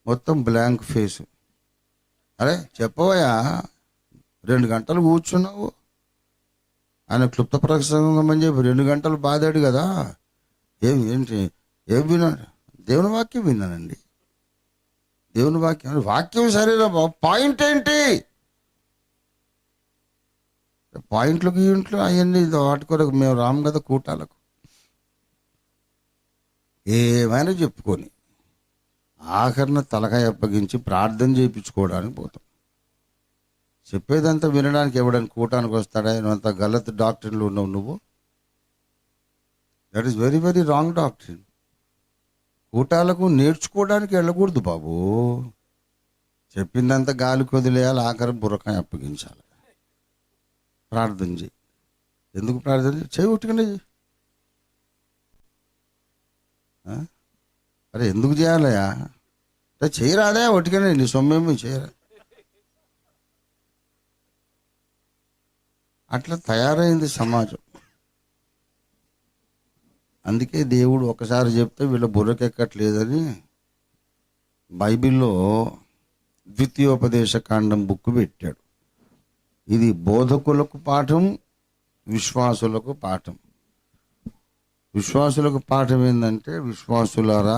మొత్తం బ్లాంక్ ఫేసు. అరే చెప్పవయా, 2 గంటలు కూర్చున్నావు. ఆయన క్లుప్త ప్రసంగం అని చెప్పి 2 గంటలు బాధాడు కదా. ఏం విన్నాడు? దేవుని వాక్యం విన్నానండి. దేవుని వాక్యం సరేనా బాబు, పాయింట్ ఏంటి? పాయింట్లకు ఇంట్లో అవన్నీ వాటి కొరకు మేము రాము కదా కూటాలకు. ఏమైనా చెప్పుకొని ఆఖరణ తలకాయ అప్పగించి ప్రార్థన చేయించుకోవడానికి పోతాం. చెప్పేదంతా వినడానికి ఎవడని కూటానికి వస్తాడా? అంత గలత్ డాక్టర్లు ఉన్నావు నువ్వు. That is very very wrong doctrine. కూటాలకు నేర్చుకోవడానికి వెళ్ళకూడదు బాబు. చెప్పిందంతా గాలి కొదిలేయాలి, ఆఖరి బుర్రకాయ అప్పగించాలి. ప్రార్థన చేయి. ఎందుకు ప్రార్థన చేయి? ఉట్టుకునే అరే ఎందుకు చేయాలయా? చేయరాదే ఒట్టుకనే, నీ సొమ్మేమీ చేయరా. అట్లా తయారైంది సమాజం. అందుకే దేవుడు ఒకసారి చెప్తే వీళ్ళ బుర్రకెక్కట్లేదని బైబిల్లో ద్వితీయోపదేశ కాండం బుక్ పెట్టాడు. ఇది బోధకులకు పాఠం, విశ్వాసులకు పాఠం. విశ్వాసులకు పాఠం ఏంటంటే, విశ్వాసులారా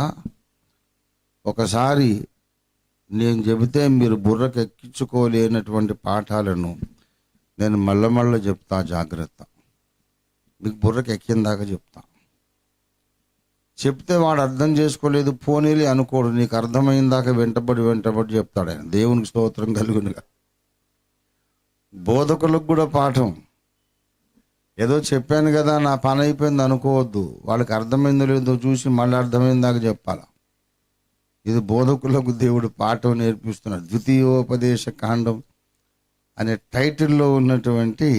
ఒకసారి నేను చెబితే మీరు బుర్రకు ఎక్కించుకోలేనటువంటి పాఠాలను నేను మళ్ళీ చెప్తా, జాగ్రత్త. మీకు బుర్రకు ఎక్కిందాకా చెప్తే వాడు అర్థం చేసుకోలేదు పోనీలి అనుకోడు. నీకు అర్థమైందాక వెంటబడి చెప్తాడు ఆయన. దేవునికి స్తోత్రం కలుగునుగా. బోధకులకు కూడా పాఠం. ఏదో చెప్పాను కదా నా పని అయిపోయింది అనుకోవద్దు. వాళ్ళకి అర్థమైందో లేదో చూసి మళ్ళీ అర్థమైందాక చెప్పాలి. ఇది బోధకులకు దేవుడు పాఠం నేర్పిస్తున్నాడు. ద్వితీయోపదేశ కాండం అనే టైటిల్లో ఉన్నటువంటి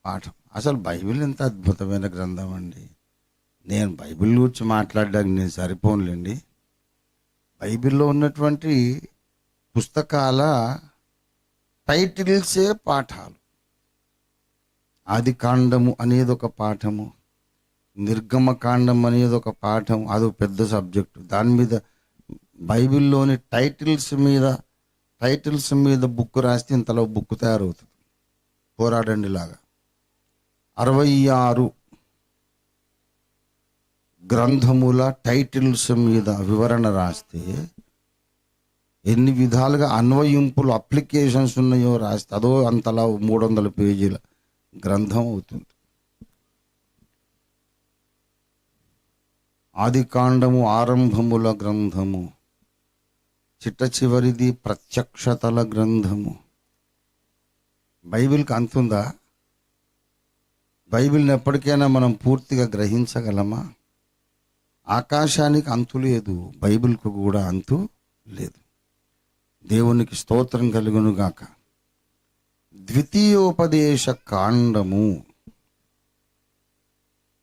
పాఠం. అసలు బైబిల్ ఎంత అద్భుతమైన గ్రంథం అండి. నేను బైబిల్ గురించి మాట్లాడడానికి నేను సరిపోనులేండి. బైబిల్లో ఉన్నటువంటి పుస్తకాల టైటిల్సే పాఠాలు. ఆది కాండము అనేది ఒక పాఠము, నిర్గమకాండం అనేది ఒక పాఠం. అది పెద్ద సబ్జెక్టు. దాని మీద బైబిల్లోని టైటిల్స్ మీద బుక్ రాస్తే ఇంతలో బుక్ తయారవుతుంది. పోరాడండి లాగా 66 గ్రంథముల టైటిల్స్ మీద వివరణ రాస్తే ఎన్ని విధాలుగా అన్వయింపులు అప్లికేషన్స్ ఉన్నాయో రాస్తే అదో అంతలా 300 పేజీల గ్రంథం అవుతుంది. ఆది కాండము ఆరంభముల గ్రంథము, చిట్ట చివరిది ప్రత్యక్షతల గ్రంథము. బైబిల్కి అంతుందా? బైబిల్ని ఎప్పటికైనా మనం పూర్తిగా గ్రహించగలమా? ఆకాశానికి అంతు లేదు, బైబిల్కు కూడా అంతు లేదు. దేవునికి స్తోత్రం కలుగును గాక. ద్వితీయోపదేశ కాండము,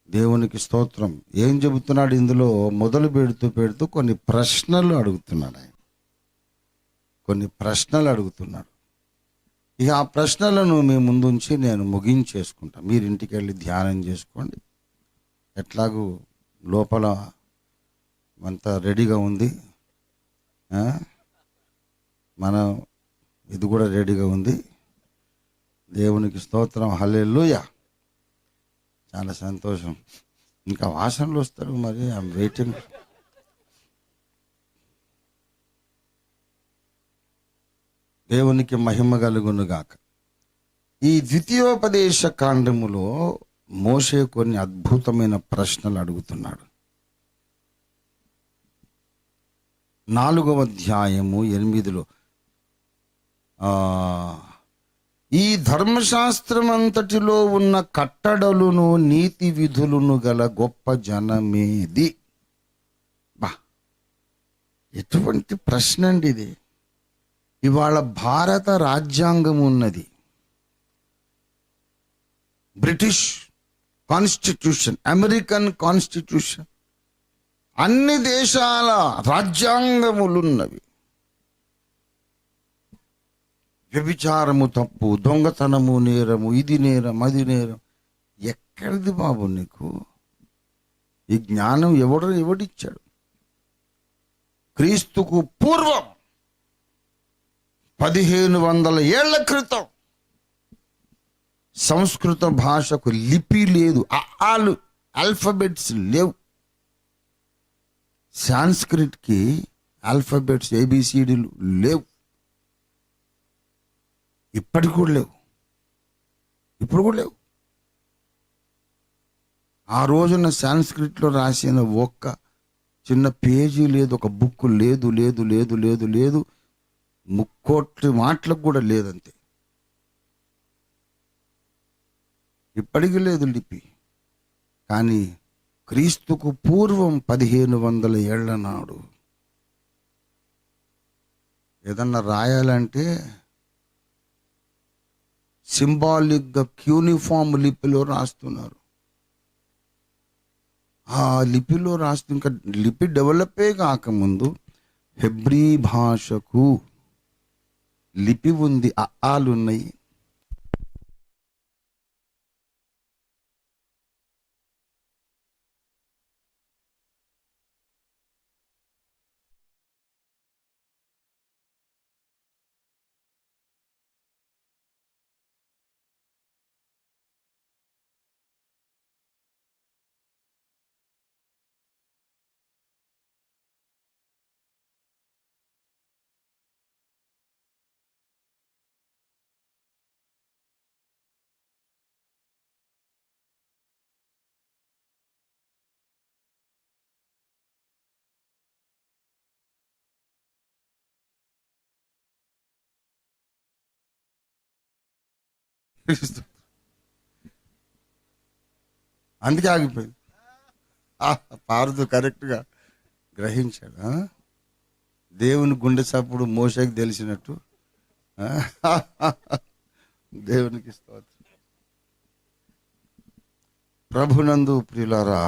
దేవునికి స్తోత్రం. ఏం చెబుతున్నాడు ఇందులో? మొదలు పెడుతూ కొన్ని ప్రశ్నలు అడుగుతున్నాడు ఆయన. ఇక ఆ ప్రశ్నలను మీ ముందుంచి నేను ముగించేసుకుంటా. మీరు ఇంటికి వెళ్ళి ధ్యానం చేసుకోండి. ఎట్లాగూ లోపల అంతా రెడీగా ఉంది, మనం ఇది కూడా రెడీగా ఉంది. దేవునికి స్తోత్రం, హల్లెలూయా. చాలా సంతోషం. ఇంకా వాసనలు వస్తారు, మరి ఐఎమ్ వెయిటింగ్. దేవునికి మహిమ కలుగును గాక. ఈ ద్వితీయోపదేశ కాండములో మోషే కొన్ని అద్భుతమైన ప్రశ్నలు అడుగుతున్నాడు. 4వ అధ్యాయము 8లో ఈ ధర్మశాస్త్రం అంతటిలో ఉన్న కట్టడలును నీతి విధులను గల గొప్ప జనమేది. బా, ఎటువంటి ప్రశ్న అండి ఇది. ఇవాళ భారత రాజ్యాంగం ఉన్నది, బ్రిటిష్ కాన్స్టిట్యూషన్, అమెరికన్ కాన్స్టిట్యూషన్, అన్ని దేశాల రాజ్యాంగములున్నవి. వ్యభిచారము తప్పు, దొంగతనము నేరము, ఇది నేరం, అది నేరం. ఎక్కడిది బాబు నీకు ఈ జ్ఞానం? ఎవడిచ్చాడు? క్రీస్తుకు పూర్వం 1500 ఏళ్ల క్రితం సంస్కృత భాషకు లిపి లేదు, ఆల్ఫాబెట్స్ లేవు. సాంస్క్రిట్కి ఆల్ఫాబెట్స్ ఏబిసిడీలు లేవు, ఇప్పటికి కూడా లేవు, ఇప్పుడు కూడా లేవు. ఆ రోజున సాంస్క్రిట్లో రాసిన ఒక్క చిన్న పేజీ లేదు, ఒక బుక్ లేదు లేదు లేదు లేదు లేదు, ముక్కోట్ల మాటలకు కూడా లేదంతే. ఇప్పటికీ లేదు లిపి. కానీ క్రీస్తుకు పూర్వం 1500 ఏళ్ల నాడు ఏదన్నా రాయాలంటే సింబాలిక్గా క్యూనిఫామ్ లిపిలో రాస్తున్నారు. ఆ లిపిలో రాస్తూ, ఇంకా లిపి డెవలపే కాకముందు హెబ్రీ భాషకు లిపి ఉంది, ఉన్నాయి. అందుకే ఆగిపోయింది. పారుతూ కరెక్ట్గా గ్రహించాడు. దేవుని గుండె చప్పుడు మోషకి తెలిసినట్టు. దేవునికి స్తోత్రం. ప్రభునందు ప్రియులారా,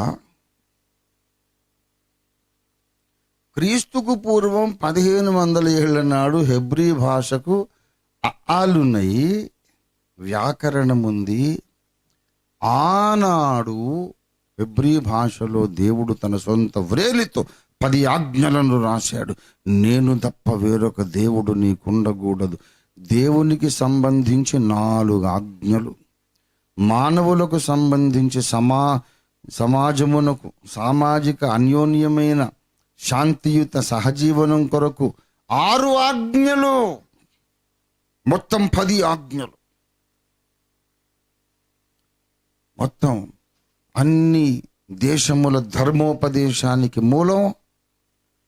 క్రీస్తుకు పూర్వం 1500 ఏళ్ల నాడు హెబ్రీ భాషకు ఉన్నాయి, వ్యాకరణం ఉంది. ఆనాడు హెబ్రీ భాషలో దేవుడు తన సొంత వ్రేలితో 10 ఆజ్ఞలను రాశాడు. నేను తప్ప వేరొక దేవుడు నీకుండకూడదు. దేవునికి సంబంధించి 4 ఆజ్ఞలు, మానవులకు సంబంధించి సమాజమునకు సామాజిక అన్యోన్యమైన శాంతియుత సహజీవనం కొరకు 6 ఆజ్ఞలు, మొత్తం 10 ఆజ్ఞలు. మొత్తం అన్ని దేశముల ధర్మోపదేశానికి మూలం,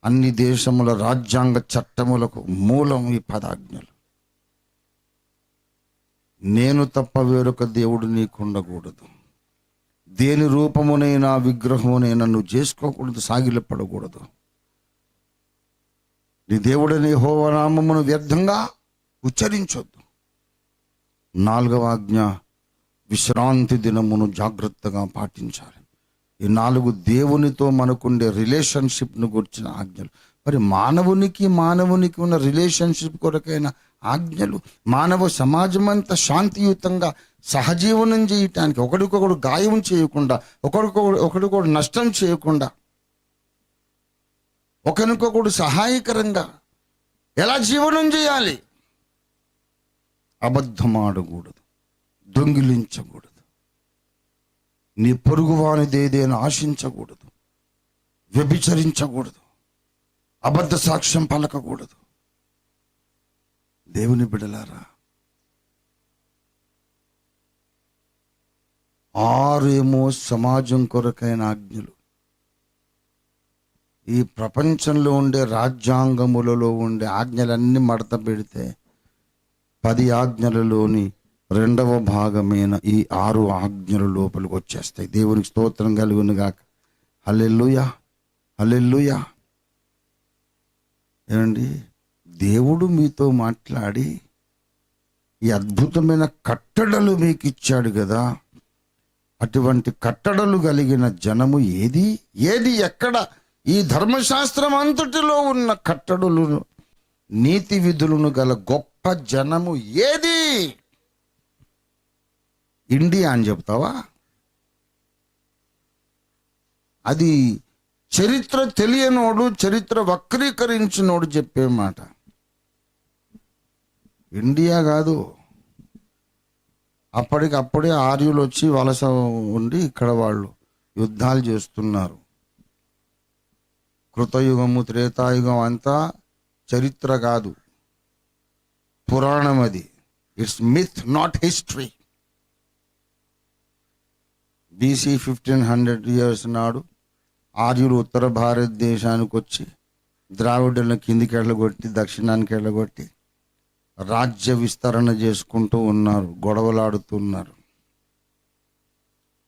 అన్ని దేశముల రాజ్యాంగ చట్టములకు మూలం ఈ 10 ఆజ్ఞలు. నేను తప్ప వేరొక దేవుడు నీకుండకూడదు. దేని రూపమునైనా విగ్రహమునైనా నువ్వు చేసుకోకూడదు, సాగిలపడకూడదు. నీ దేవుడని యెహోవా నామమును వ్యర్థంగా ఉచ్చరించొద్దు. 4వ ఆజ్ఞ, విశ్రాంతి దినమును జాగ్రత్తగా పాటించాలి. ఈ 4 దేవునితో మనకుండే రిలేషన్షిప్ను గురించిన ఆజ్ఞలు. మరి మానవునికి ఉన్న రిలేషన్షిప్ కొరకైన ఆజ్ఞలు, మానవ సమాజం అంతా శాంతియుతంగా సహజీవనం చేయటానికి, ఒకరికొకడు గాయం చేయకుండా, ఒకరికొకడు నష్టం చేయకుండా, ఒకరికొకడు సహాయకరంగా ఎలా జీవనం చేయాలి? అబద్ధమాడకూడదు, దొంగిలించకూడదు, నీ పొరుగువానిది ఏదైనా ఆశించకూడదు, వ్యభిచరించకూడదు, అబద్ధ సాక్ష్యం పలకకూడదు. దేవుని బిడ్డలారా, 6 సమాజం కొరకైన ఆజ్ఞలు. ఈ ప్రపంచంలో ఉండే రాజ్యాంగములలో ఉండే ఆజ్ఞలన్నీ మడత పెడితే 10 ఆజ్ఞలలోని రెండవ భాగమైన ఈ 6 ఆజ్ఞల లోపలికి వచ్చేస్తాయి. దేవునికి స్తోత్రం కలుగును గాక. హల్లెలూయా, హల్లెలూయా. ఏమండి, దేవుడు మీతో మాట్లాడి ఈ అద్భుతమైన కట్టడలు మీకు ఇచ్చాడు కదా. అటువంటి కట్టడలు కలిగిన జనము ఏది ఎక్కడ? ఈ ధర్మశాస్త్రం అంతటిలో ఉన్న కట్టడలను, నీతి విధులను గల గొప్ప జనము ఏది? ఇండియా అని చెప్తావా? అది చరిత్ర తెలియనోడు, చరిత్ర వక్రీకరించినోడు చెప్పే మాట. ఇండియా కాదు. అప్పటికప్పుడే ఆర్యులు వచ్చి వలస ఉండి ఇక్కడ వాళ్ళు యుద్ధాలు చేస్తున్నారు. కృతయుగము, త్రేతాయుగం అంతా చరిత్ర కాదు, పురాణం. అది it's myth, not history. BC 1500 years నాడు ఆర్యులు ఉత్తర భారతదేశానికి వచ్చి ద్రావిడులను కిందికి వెళ్ళగొట్టి దక్షిణానికి వెళ్ళగొట్టి రాజ్య విస్తరణ చేసుకుంటూ ఉన్నారు, గొడవలాడుతున్నారు.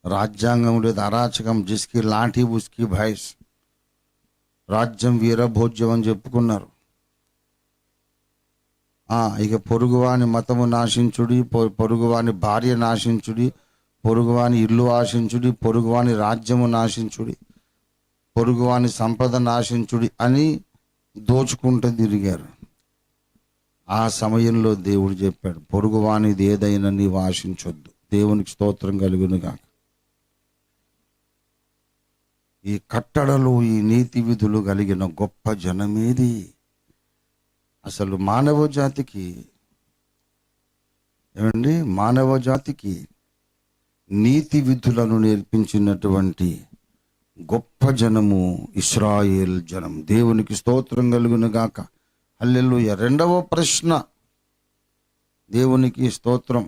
రాజ్యాంగం లేదు, అరాచకం. జిస్కి లాఠీ బుస్కి భైస్. రాజ్యం వీరభోజ్యం అని చెప్పుకున్నారు. ఇక పొరుగువాని మతము నాశించుడి, పొరుగువాని భార్య నాశించుడి, పొరుగువాని ఇల్లు ఆశించుడి, పొరుగువాని రాజ్యము నాశించుడి, పొరుగువాని సంపద నాశించుడి అని దోచుకుంటూ తిరిగారు. ఆ సమయంలో దేవుడు చెప్పాడు, పొరుగువానిది ఏదైనా నీవు ఆశించొద్దు. దేవునికి స్తోత్రం కలుగును గాక. ఈ కట్టడలు, ఈ నీతి విధులు కలిగిన గొప్ప జనమేది? అసలు మానవ జాతికి, ఏమండి, మానవ జాతికి నీతి విధులను నేర్పించినటువంటి గొప్ప జనము ఇశ్రాయేల్ జనం. దేవునికి స్తోత్రం కలుగును గాక. హల్లెలూయా. రెండవ ప్రశ్న, దేవునికి స్తోత్రం.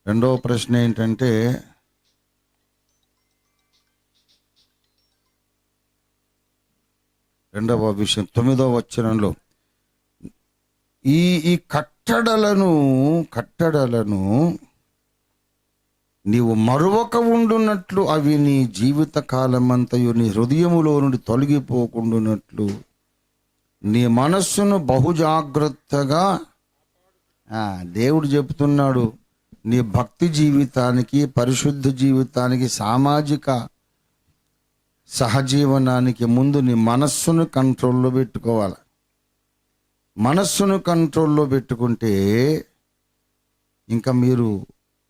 రెండవ ప్రశ్న ఏంటంటే, రెండవ విషయం 9వ వచనంలో ఈ కట్టడలను నీవు మరొక ఉండునట్లు, అవి నీ జీవిత కాలమంతయు నీ హృదయములో నుండి తొలగిపోకుండానట్లు నీ మనస్సును బహుజాగ్రత్తగా, దేవుడు చెప్తున్నాడు, నీ భక్తి జీవితానికి, పరిశుద్ధ జీవితానికి, సామాజిక సహజీవనానికి ముందు నీ మనస్సును కంట్రోల్లో పెట్టుకోవాలి. మనస్సును కంట్రోల్లో పెట్టుకుంటే ఇంకా మీరు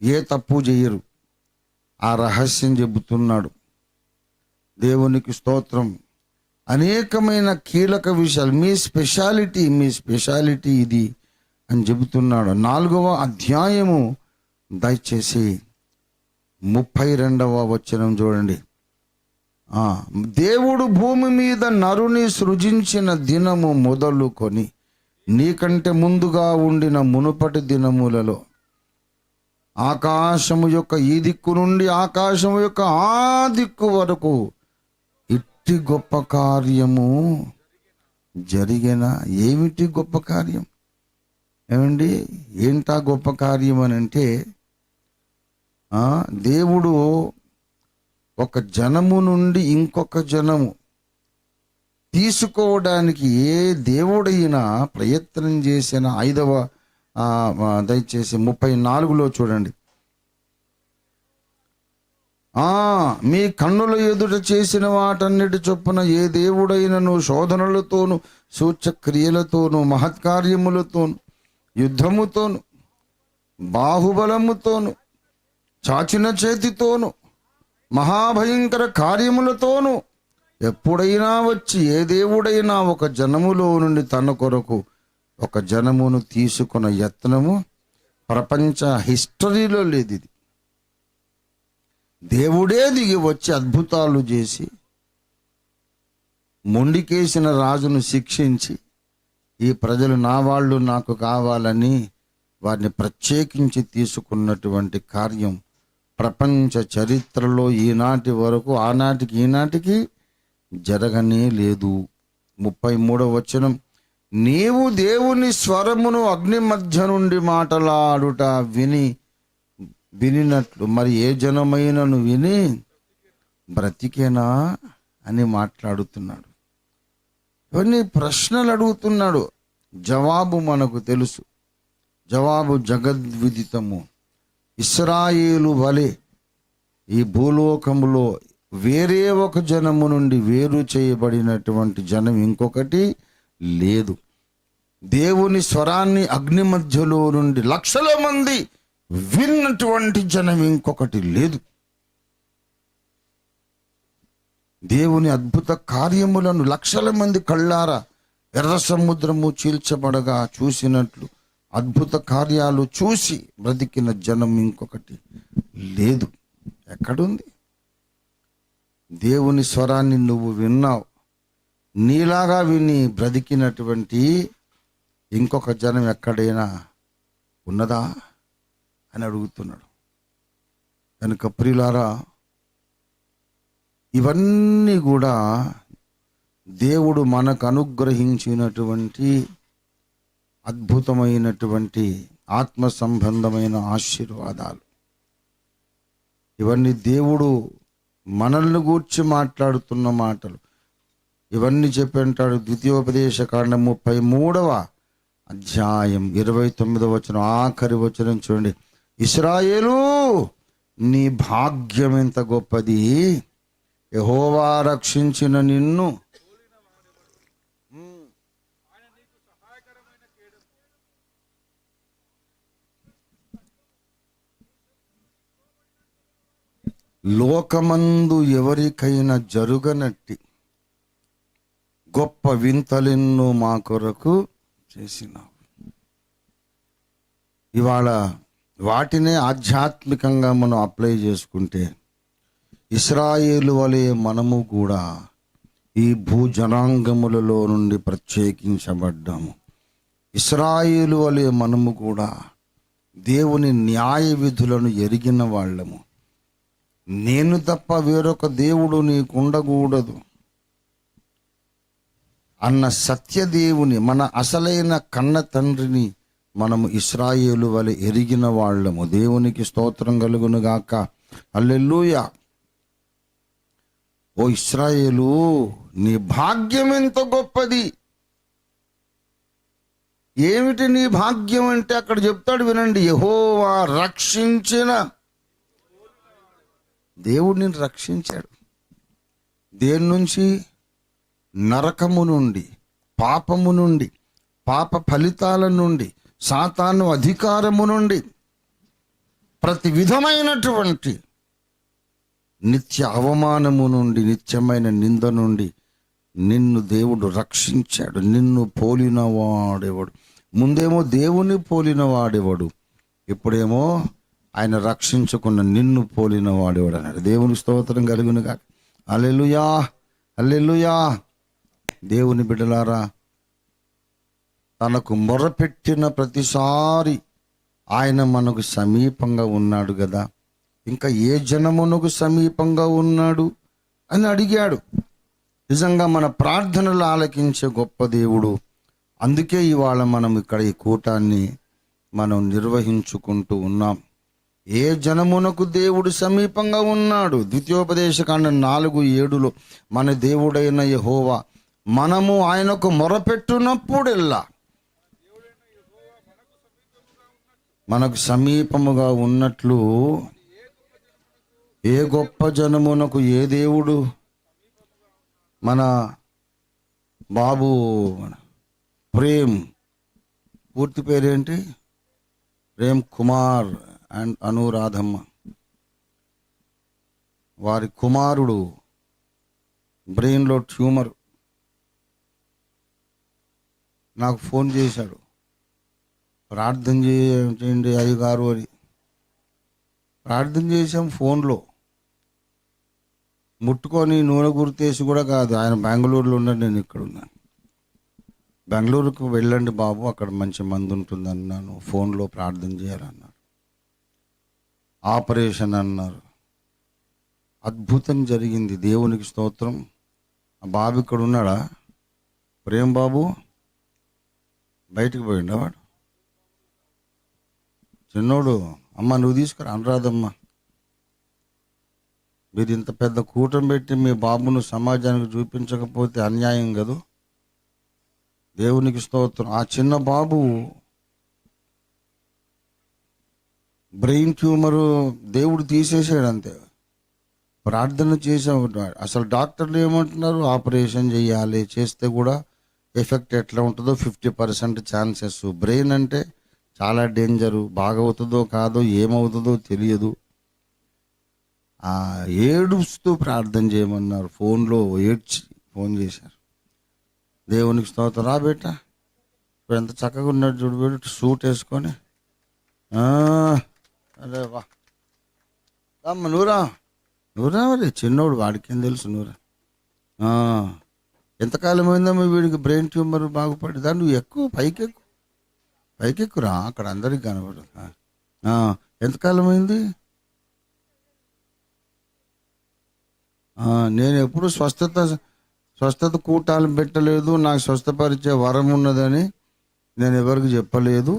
ఏ తప్పు చేయరు. ఆ రహస్యం చెబుతున్నాడు. దేవునికి స్తోత్రం. అనేకమైన కీలక విషయాలు, మీ స్పెషాలిటీ ఇది అని చెబుతున్నాడు. 4వ అధ్యాయము దయచేసి 32వ వచనం చూడండి. దేవుడు భూమి మీద నరుని సృజించిన దినము మొదలుకొని నీకంటే ముందుగా ఉండిన మునుపటి దినములలో ఆకాశము యొక్క ఈ దిక్కు నుండి ఆకాశము యొక్క ఆ దిక్కు వరకు ఇట్టి గొప్ప కార్యము జరిగిన. ఏమిటి గొప్ప కార్యం? ఏమండి, ఏంటా గొప్ప కార్యం అని అంటే, దేవుడు ఒక జనము నుండి ఇంకొక జనము తీసుకోవడానికి ఏ దేవుడైనా ప్రయత్నం చేసిన 5వ దయచేసి 34లో చూడండి. మీ కన్నుల ఎదుట చేసిన వాటన్నిటి చొప్పున ఏ దేవుడైనను శోధనలతోను, సూచక్రియలతోను, మహత్కార్యములతోను, యుద్ధముతోను, బాహుబలముతోను, చాచిన చేతితోను, మహాభయంకర కార్యములతోను ఎప్పుడైనా వచ్చి ఏ దేవుడైనా ఒక జనములో నుండి తన కొరకు ఒక జనమును తీసుకున్న యత్నము ప్రపంచ హిస్టరీలో లేదు. ఇది దేవుడే దిగి వచ్చి అద్భుతాలు చేసి మొండికేసిన రాజును శిక్షించి, ఈ ప్రజలు నా వాళ్ళు, నాకు కావాలని వారిని ప్రత్యేకించి తీసుకున్నటువంటి కార్యం ప్రపంచ చరిత్రలో ఈనాటి వరకు, ఆనాటికి ఈనాటికి జరగనే లేదు. 33వ వచనం, నీవు దేవుని స్వరమును అగ్ని మధ్య నుండి మాటలాడుట వినినట్లు మరి ఏ జనమైనను విని బ్రతికేనా అని మాట్లాడుతున్నాడు. ఇవన్నీ ప్రశ్నలు అడుగుతున్నాడు. జవాబు మనకు తెలుసు. జవాబు జగద్విదితము. ఇశ్రాయేలు వలె ఈ భూలోకములో వేరే ఒక జనము నుండి వేరు చేయబడినటువంటి జనం ఇంకొకటి లేదు. దేవుని స్వరాన్ని అగ్ని మధ్యలో నుండి లక్షల మంది విన్నటువంటి జనం ఇంకొకటి లేదు. దేవుని అద్భుత కార్యములను లక్షల మంది కళ్ళారా ఎర్ర సముద్రము చీల్చబడగా చూసినట్లు అద్భుత కార్యాలు చూసి బ్రతికిన జనం ఇంకొకటి లేదు. ఎక్కడుంది? దేవుని స్వరాన్ని నువ్వు విన్నావు, నీలాగా విని బ్రతికినటువంటి ఇంకొక జనం ఎక్కడైనా ఉన్నదా అని అడుగుతున్నాడు. కనుక ప్రియులారా, ఇవన్నీ కూడా దేవుడు మనకు అనుగ్రహించినటువంటి అద్భుతమైనటువంటి ఆత్మ సంబంధమైన ఆశీర్వాదాలు. ఇవన్నీ దేవుడు మనల్ని గూర్చి మాట్లాడుతున్న మాటలు. ఇవన్నీ చెప్పంటాడు ద్వితీయోపదేశ కాండం 33వ అధ్యాయం 29వ వచనం, ఆఖరి వచనం చూడండి. ఇశ్రాయేలు, నీ భాగ్యం ఎంత గొప్పది, యెహోవా రక్షించిన నిన్ను లోకమందు ఎవరికైనా జరుగనట్టి గొప్ప వింతలెన్నో మా కొరకు చేసినావు. ఇవాళ వాటినే ఆధ్యాత్మికంగా మనం అప్లై చేసుకుంటే ఇశ్రాయేలు వలె మనము కూడా ఈ భూజనాంగములలో నుండి ప్రత్యేకించబడ్డాము. ఇశ్రాయేలు వలె మనము కూడా దేవుని న్యాయ విధులను ఎరిగిన వాళ్ళము. నేను తప్ప వేరొక దేవుడు నీకుండకూడదు అన్న సత్యదేవుని, మన అసలైన కన్న తండ్రిని మనము ఇశ్రాయేలు వలె ఎరిగిన వాళ్ళము. దేవునికి స్తోత్రం కలుగును గాక. హల్లెలూయా. ఓ ఇశ్రాయేలు, నీ భాగ్యం ఎంత గొప్పది. ఏమిటి నీ భాగ్యం అంటే అక్కడ చెప్తాడు, వినండి. యెహోవా రక్షించిన, దేవుడు నిన్ను రక్షించాడు. దేని నుంచి? నరకము నుండి, పాపము నుండి, పాప ఫలితాల నుండి, సాతాను అధికారము నుండి, ప్రతి విధమైనటువంటి నిత్య అవమానము నుండి, నిత్యమైన నింద నుండి నిన్ను దేవుడు రక్షించాడు. నిన్ను పోలిన వాడేవాడు. ముందేమో దేవుని పోలిన వాడేవాడు, ఇప్పుడేమో ఆయన రక్షించుకున్న నిన్ను పోలిన వాడేవాడు అన్నాడు. దేవుని స్తోత్రం కలుగునుగా. హల్లెలూయా, హల్లెలూయా. దేవుని బిడ్డలారా, తనకు మొరపెట్టిన ప్రతిసారి ఆయన మనకు సమీపంగా ఉన్నాడు కదా. ఇంకా ఏ జనమునకు సమీపంగా ఉన్నాడు అని అడిగాడు. నిజంగా మన ప్రార్థనలు ఆలకించే గొప్ప దేవుడు. అందుకే ఇవాళ మనం ఇక్కడ ఈ కూటాన్ని మనం నిర్వహించుకుంటూ ఉన్నాం. ఏ జనమునకు దేవుడు సమీపంగా ఉన్నాడు? ద్వితీయోపదేశకాండం 4:7 మన దేవుడైన యెహోవా మనము ఆయనకు మొరపెట్టునప్పుడెల్లా మనకు సమీపముగా ఉన్నట్లు ఏ గొప్ప జనమునకు ఏ దేవుడు? మన బాబు ప్రేమ్, పూర్తి పేరేంటి? ప్రేమ్ కుమార్ అండ్ అనురాధమ్మ. వారి కుమారుడు బ్రెయిన్లో ట్యూమర్. నాకు ఫోన్ చేశాడు, ప్రార్థన చేయండి అయ్యగారు అని. ప్రార్థన చేసాం ఫోన్లో, ముట్టుకొని నూనె గుర్తేసి కూడా కాదు. ఆయన బెంగళూరులో ఉన్నాడు, నేను ఇక్కడ ఉన్నాను. బెంగళూరుకు వెళ్ళండి బాబు, అక్కడ మంచి మందు ఉంటుంది అన్నాను. ఫోన్లో ప్రార్థన చేయాలన్నాడు. ఆపరేషన్ అన్నారు. అద్భుతం జరిగింది. దేవునికి స్తోత్రం. ఆ బాబు ఇక్కడ ఉన్నాడా? ప్రేమ్ బాబు బయటికి పోయిండా వాడు చిన్నోడు? అమ్మ నువ్వు తీసుకురా అనరాదమ్మా. మీరు ఇంత పెద్ద కూటమి పెట్టి మీ బాబును సమాజానికి చూపించకపోతే అన్యాయం కదూ. దేవునికి స్తోత్రం. ఆ చిన్న బాబు బ్రెయిన్ ట్యూమరు దేవుడు తీసేసాడు అంతే. ప్రార్థన చేసాం. అసలు డాక్టర్లు ఏమంటున్నారు, ఆపరేషన్ చేయాలి, చేస్తే కూడా ఎఫెక్ట్ ఎట్లా ఉంటుందో 50% ఛాన్సెస్. బ్రెయిన్ అంటే చాలా డేంజరు. బాగవుతుందో కాదో ఏమవుతుందో తెలియదు. ఏడుస్తూ ప్రార్థన చేయమన్నారు. ఫోన్లో ఏడ్చి ఫోన్ చేశారు. దేవునికి స్తోత్రం. రా బేట, ఇప్పుడు ఎంత చక్కగా ఉన్నాడు చూడు వీడు, సూట్ వేసుకొని. అరే వా అమ్మ, నువ్వురా మరి చిన్నోడు, వాడికేం తెలుసు, నువ్వురా. ఎంతకాలం అయిందమ్మా వీడికి బ్రెయిన్ ట్యూమర్ బాగుపడి? దాన్ని నువ్వు ఎక్కువ పైకెక్కురా, అక్కడ అందరికి కనబడు. ఎంతకాలం అయింది? నేను ఎప్పుడు స్వస్థత కూటాలు పెట్టలేదు. నాకు స్వస్థపరిచే వరం ఉన్నదని నేను ఎవరికి చెప్పలేదు.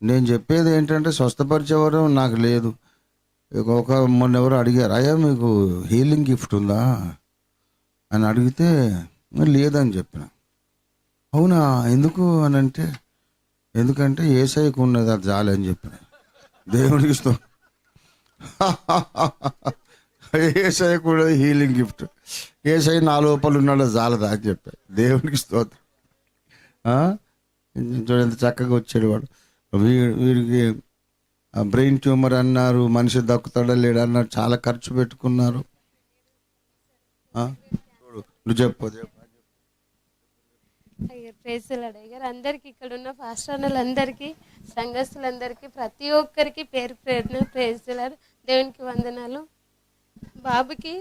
నేను చెప్పేది ఏంటంటే స్వస్థపరిచే వరం నాకు లేదు. మొన్న ఎవరు అడిగారు, అయ్యా మీకు హీలింగ్ గిఫ్ట్ ఉందా అని అడిగితే లేదని చెప్పిన. అవునా, ఎందుకు అని అంటే, ఎందుకంటే యేసయ్యకు ఉన్నది, అది చాలని చెప్పిన. దేవునికి యేసయ్య కూడా హీలింగ్ గిఫ్ట్. యేసయ్య నా లోపల ఉన్నాడో చాలదా అని చెప్పాను. దేవునికి స్తోత్రం. ఎంత చక్కగా వచ్చాడు వాడు. వీడికి బ్రెయిన్ ట్యూమర్ అన్నారు, మనిషి దక్కుతాడా లేడా అన్నారు, చాలా ఖర్చు పెట్టుకున్నారు. నువ్వు చెప్పు. ప్రేజులాడయ్యారు అందరికి, ఇక్కడ ఉన్న పాస్టర్లందరికీ, సంఘస్థులందరికీ, ప్రతి ఒక్కరికి పేరు పేరున ప్రేజులాడు, దేవునికి వందనాలు. బాబుకి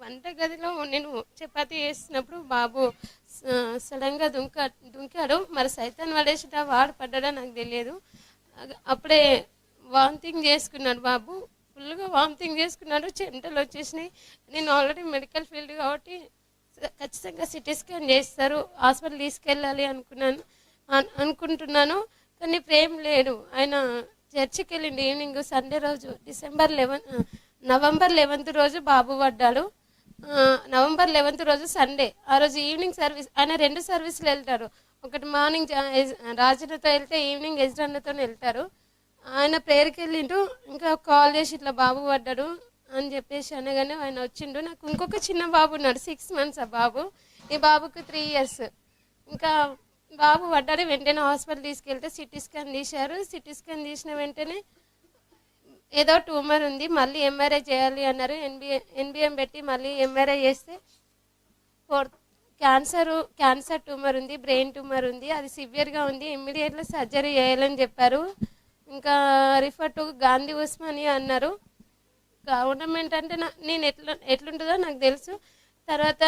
వంటగదిలో నేను చపాతీ చేసినప్పుడు బాబు సడన్గా దుంకాడు. మరి సైతాన్ పడేసిట వాడు పడ్డా నాకు తెలియదు. అప్పుడే వామిటింగ్ చేసుకున్నాడు బాబు, ఫుల్గా వామిటింగ్ చేసుకున్నాడు, చెమటలు వచ్చేసినాయి. నేను ఆల్రెడీ మెడికల్ ఫీల్డ్ కాబట్టి ఖచ్చితంగా సిటీ స్కాన్ చేస్తారు, హాస్పిటల్ తీసుకెళ్ళాలి అనుకుంటున్నాను. కానీ ప్రేమ్ లేడు. ఆయన చర్చికి వెళ్ళిండు ఈవినింగ్, సండే రోజు, నవంబర్ 11 రోజు బాబు పడ్డాడు. నవంబర్ 11 రోజు సండే. ఆ రోజు ఈవినింగ్ సర్వీస్, ఆయన 2 సర్వీసులు వెళ్తారు. ఒకటి మార్నింగ్ రాజన్నతో వెళ్తే ఈవినింగ్ ఎజ్రన్నతో వెళ్తారు. ఆయన ప్రేయర్కి వెళ్ళిండు. ఇంకా కాల్ చేసి ఇట్లా బాబు పడ్డాడు అని చెప్పేసి అనగానే ఆయన వచ్చిండు. నాకు ఇంకొక చిన్న బాబు ఉన్నాడు, 6 months ఆ బాబు. ఈ బాబుకి 3 years. ఇంకా బాబు పడ్డాడు. వెంటనే హాస్పిటల్ తీసుకెళ్తే సిటీ స్కాన్ తీశారు. సిటీ స్కాన్ తీసిన వెంటనే ఏదో ట్యూమర్ ఉంది, మళ్ళీ ఎంఆర్ఐ చేయాలి అన్నారు. ఎన్బిఎం పెట్టి మళ్ళీ ఎంఆర్ఐ చేస్తే క్యాన్సర్ ట్యూమర్ ఉంది, బ్రెయిన్ ట్యూమర్ ఉంది, అది సివియర్గా ఉంది, ఇమ్మీడియట్గా సర్జరీ చేయాలని చెప్పారు. ఇంకా రిఫర్ టు గాంధీ ఉస్మానియా అన్నారు. గవర్నమెంట్ అంటే నేను ఎట్లుంటుందో నాకు తెలుసు. తర్వాత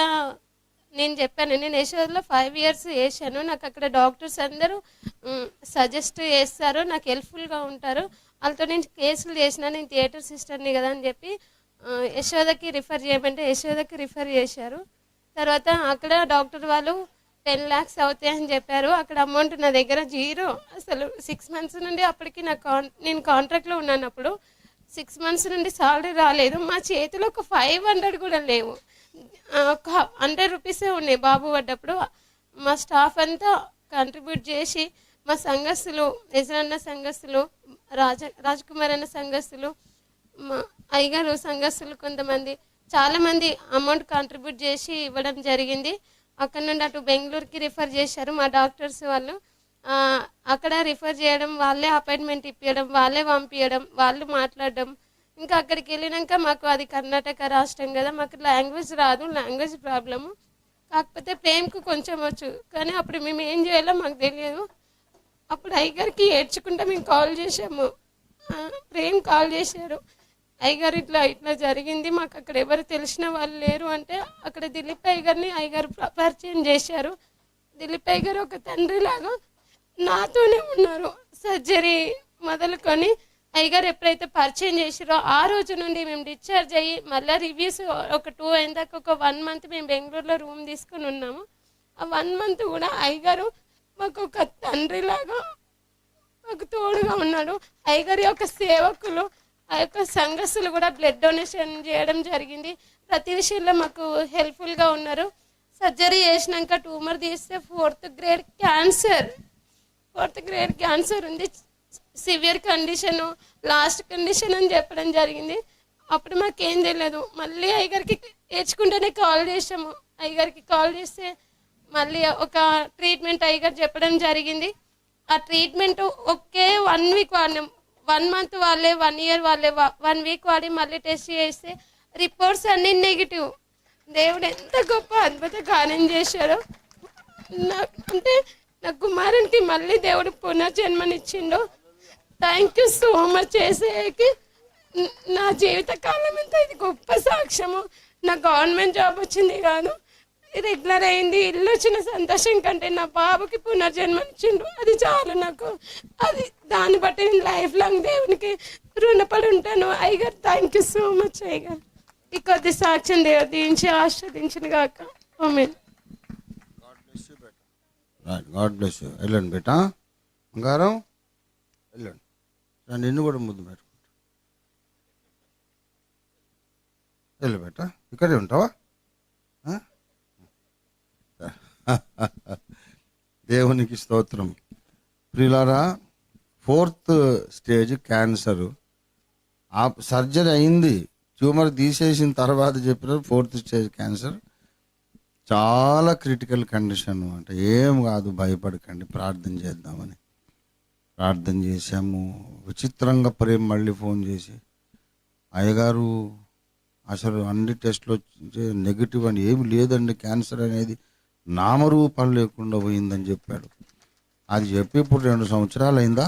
నేను చెప్పాను, నేను యశోదలో 5 years చేశాను. నాకు అక్కడ డాక్టర్స్ అందరూ సజెస్ట్ చేస్తారు, నాకు హెల్ప్ఫుల్గా ఉంటారు. వాళ్ళతో నేను కేసులు చేసిన, నేను థియేటర్ సిస్టర్ని కదా అని చెప్పి యశోదకి రిఫర్ చేయమంటే యశోదకి రిఫర్ చేశారు. తర్వాత అక్కడ డాక్టర్ వాళ్ళు 10 lakhs అవుతాయని చెప్పారు. అక్కడ అమౌంట్ నా దగ్గర 0. అసలు 6 months నుండి అప్పటికి నేను కాంట్రాక్ట్లో ఉన్నాను. అప్పుడు 6 months నుండి సాలరీ రాలేదు. మా చేతిలో ఒక 500 కూడా లేవు. ఒక 100 rupees ఉన్నాయి బాబు పడ్డప్పుడు. మా స్టాఫ్ అంతా కంట్రిబ్యూట్ చేసి, మా సంఘస్థులు, యజమాన్న సంఘస్థులు, రాజ్కుమార్ అన్న సంఘస్థులు, మా అయ్యగారు సంఘస్థులు, కొంతమంది చాలామంది అమౌంట్ కాంట్రిబ్యూట్ చేసి ఇవ్వడం జరిగింది. అక్కడ నుండి అటు బెంగళూరుకి రిఫర్ చేశారు మా డాక్టర్స్ వాళ్ళు. అక్కడ రిఫర్ చేయడం, వాళ్ళే అపాయింట్మెంట్ ఇప్పించడం, వాళ్ళే పంపించడం, వాళ్ళు మాట్లాడడం. ఇంకా అక్కడికి వెళ్ళినాక మాకు అది కర్ణాటక రాష్ట్రం కదా, మాకు లాంగ్వేజ్ రాదు, లాంగ్వేజ్ ప్రాబ్లము. కాకపోతే ప్రేమ్కు కొంచెం వచ్చు, కానీ అప్పుడు మేము ఏం చేయాలో మాకు తెలియదు. అప్పుడు అయ్యగారికి ఏడ్చుకుంటా మేము కాల్ చేసాము. ప్రేమ్ కాల్ చేశారు, అయ్యగారు ఇట్లా జరిగింది, మాకు అక్కడ ఎవరు తెలిసిన వాళ్ళు లేరు అంటే, అక్కడ దిలీప్ అయ్యగారిని అయ్యగారు పరిచయం చేశారు. దిలీప్ అయ్యగారు ఒక తండ్రిలాగా నాతోనే ఉన్నారు. సర్జరీ మొదలుకొని అయ్యగారు ఎప్పుడైతే పరిచయం చేసారో ఆ రోజు నుండి మేము డిశ్చార్జ్ అయ్యి మళ్ళీ రివ్యూస్ ఒక 2 అయిన దాకా ఒక 1 month మేము బెంగళూరులో రూమ్ తీసుకుని ఉన్నాము. ఆ 1 మంత్ కూడా అయ్యగారు మాకు ఒక తండ్రిలాగా మాకు తోడుగా ఉన్నాడు. అయ్యగారి యొక్క సేవకులు, ఆ యొక్క సంఘస్థులు కూడా బ్లడ్ డొనేషన్ చేయడం జరిగింది. ప్రతి విషయంలో మాకు హెల్ప్ఫుల్గా ఉన్నారు. సర్జరీ చేసినాక ట్యూమర్ తీస్తే 4th గ్రేడ్ క్యాన్సర్ ఉంది. సివియర్ కండిషను, లాస్ట్ కండిషన్ అని చెప్పడం జరిగింది. అప్పుడు మాకేం తెలియదు. మళ్ళీ అయ్యగారికి ఏడ్చుకుంటేనే కాల్ చేసాము. అయ్యగారికి కాల్ చేస్తే మళ్ళీ ఒక ట్రీట్మెంట్ అయ్యగారు చెప్పడం జరిగింది. ఆ ట్రీట్మెంట్ ఒకే 1 వీక్ వాడినాం. 1 మంత్ వాళ్ళే, 1 ఇయర్ వాళ్ళే, 1 వీక్ వాడి మళ్ళీ టెస్ట్ చేస్తే రిపోర్ట్స్ అన్నీ నెగిటివ్. దేవుడు ఎంత గొప్ప అద్భుత కార్యం చేశాడో. అంటే నా కుమారునికి మళ్ళీ దేవుడు పునర్జన్మనిచ్చిండు. Thank you so much. చేసేకి నా జీవిత కాలం అంతా ఇది గొప్ప సాక్ష్యము. నా గవర్నమెంట్ జాబ్ వచ్చింది కాదు, రెగ్యులర్ అయింది, ఇల్లు వచ్చిన సంతోషం కంటే నా బాబుకి పునర్జన్మనిచ్చిండు, అది చాలు నాకు. అది దాన్ని బట్టి నేను లైఫ్ లాంగ్ దేవునికి రుణపడి ఉంటాను. అయ్యగారు థ్యాంక్ యూ సో మచ్. అయ్యగారు ఈ కొద్ది సాక్ష్యం దేవుడు దీవించి ఆస్వాదించిన గాక. ఆమేన్. God bless you. వెళ్ళండి బేటా, బంగారం వెళ్ళండి. నిన్ను కూడా ముద్దు పెట్టుకుంటా. వెళ్ళు బేటా, ఇక్కడే ఉంటావా? దేవునికి స్తోత్రం. ప్రియులారా, 4th స్టేజ్ క్యాన్సరు. ఆ సర్జరీ అయింది, ట్యూమర్ తీసేసిన తర్వాత చెప్పినారు 4th స్టేజ్ క్యాన్సర్. చాలా క్రిటికల్ కండిషన్. అంటే ఏం కాదు, భయపడకండి, ప్రార్థన చేద్దామని ప్రార్థన చేశాము. విచిత్రంగా ప్రేమ మళ్ళీ ఫోన్ చేసి, అయ్యగారు అసలు అన్ని టెస్టులు వచ్చి నెగిటివ్ అని ఏమి లేదండి, క్యాన్సర్ అనేది నామరూపం లేకుండా పోయిందని చెప్పాడు. అది చెప్పి ఇప్పుడు 2 సంవత్సరాలు అయిందా?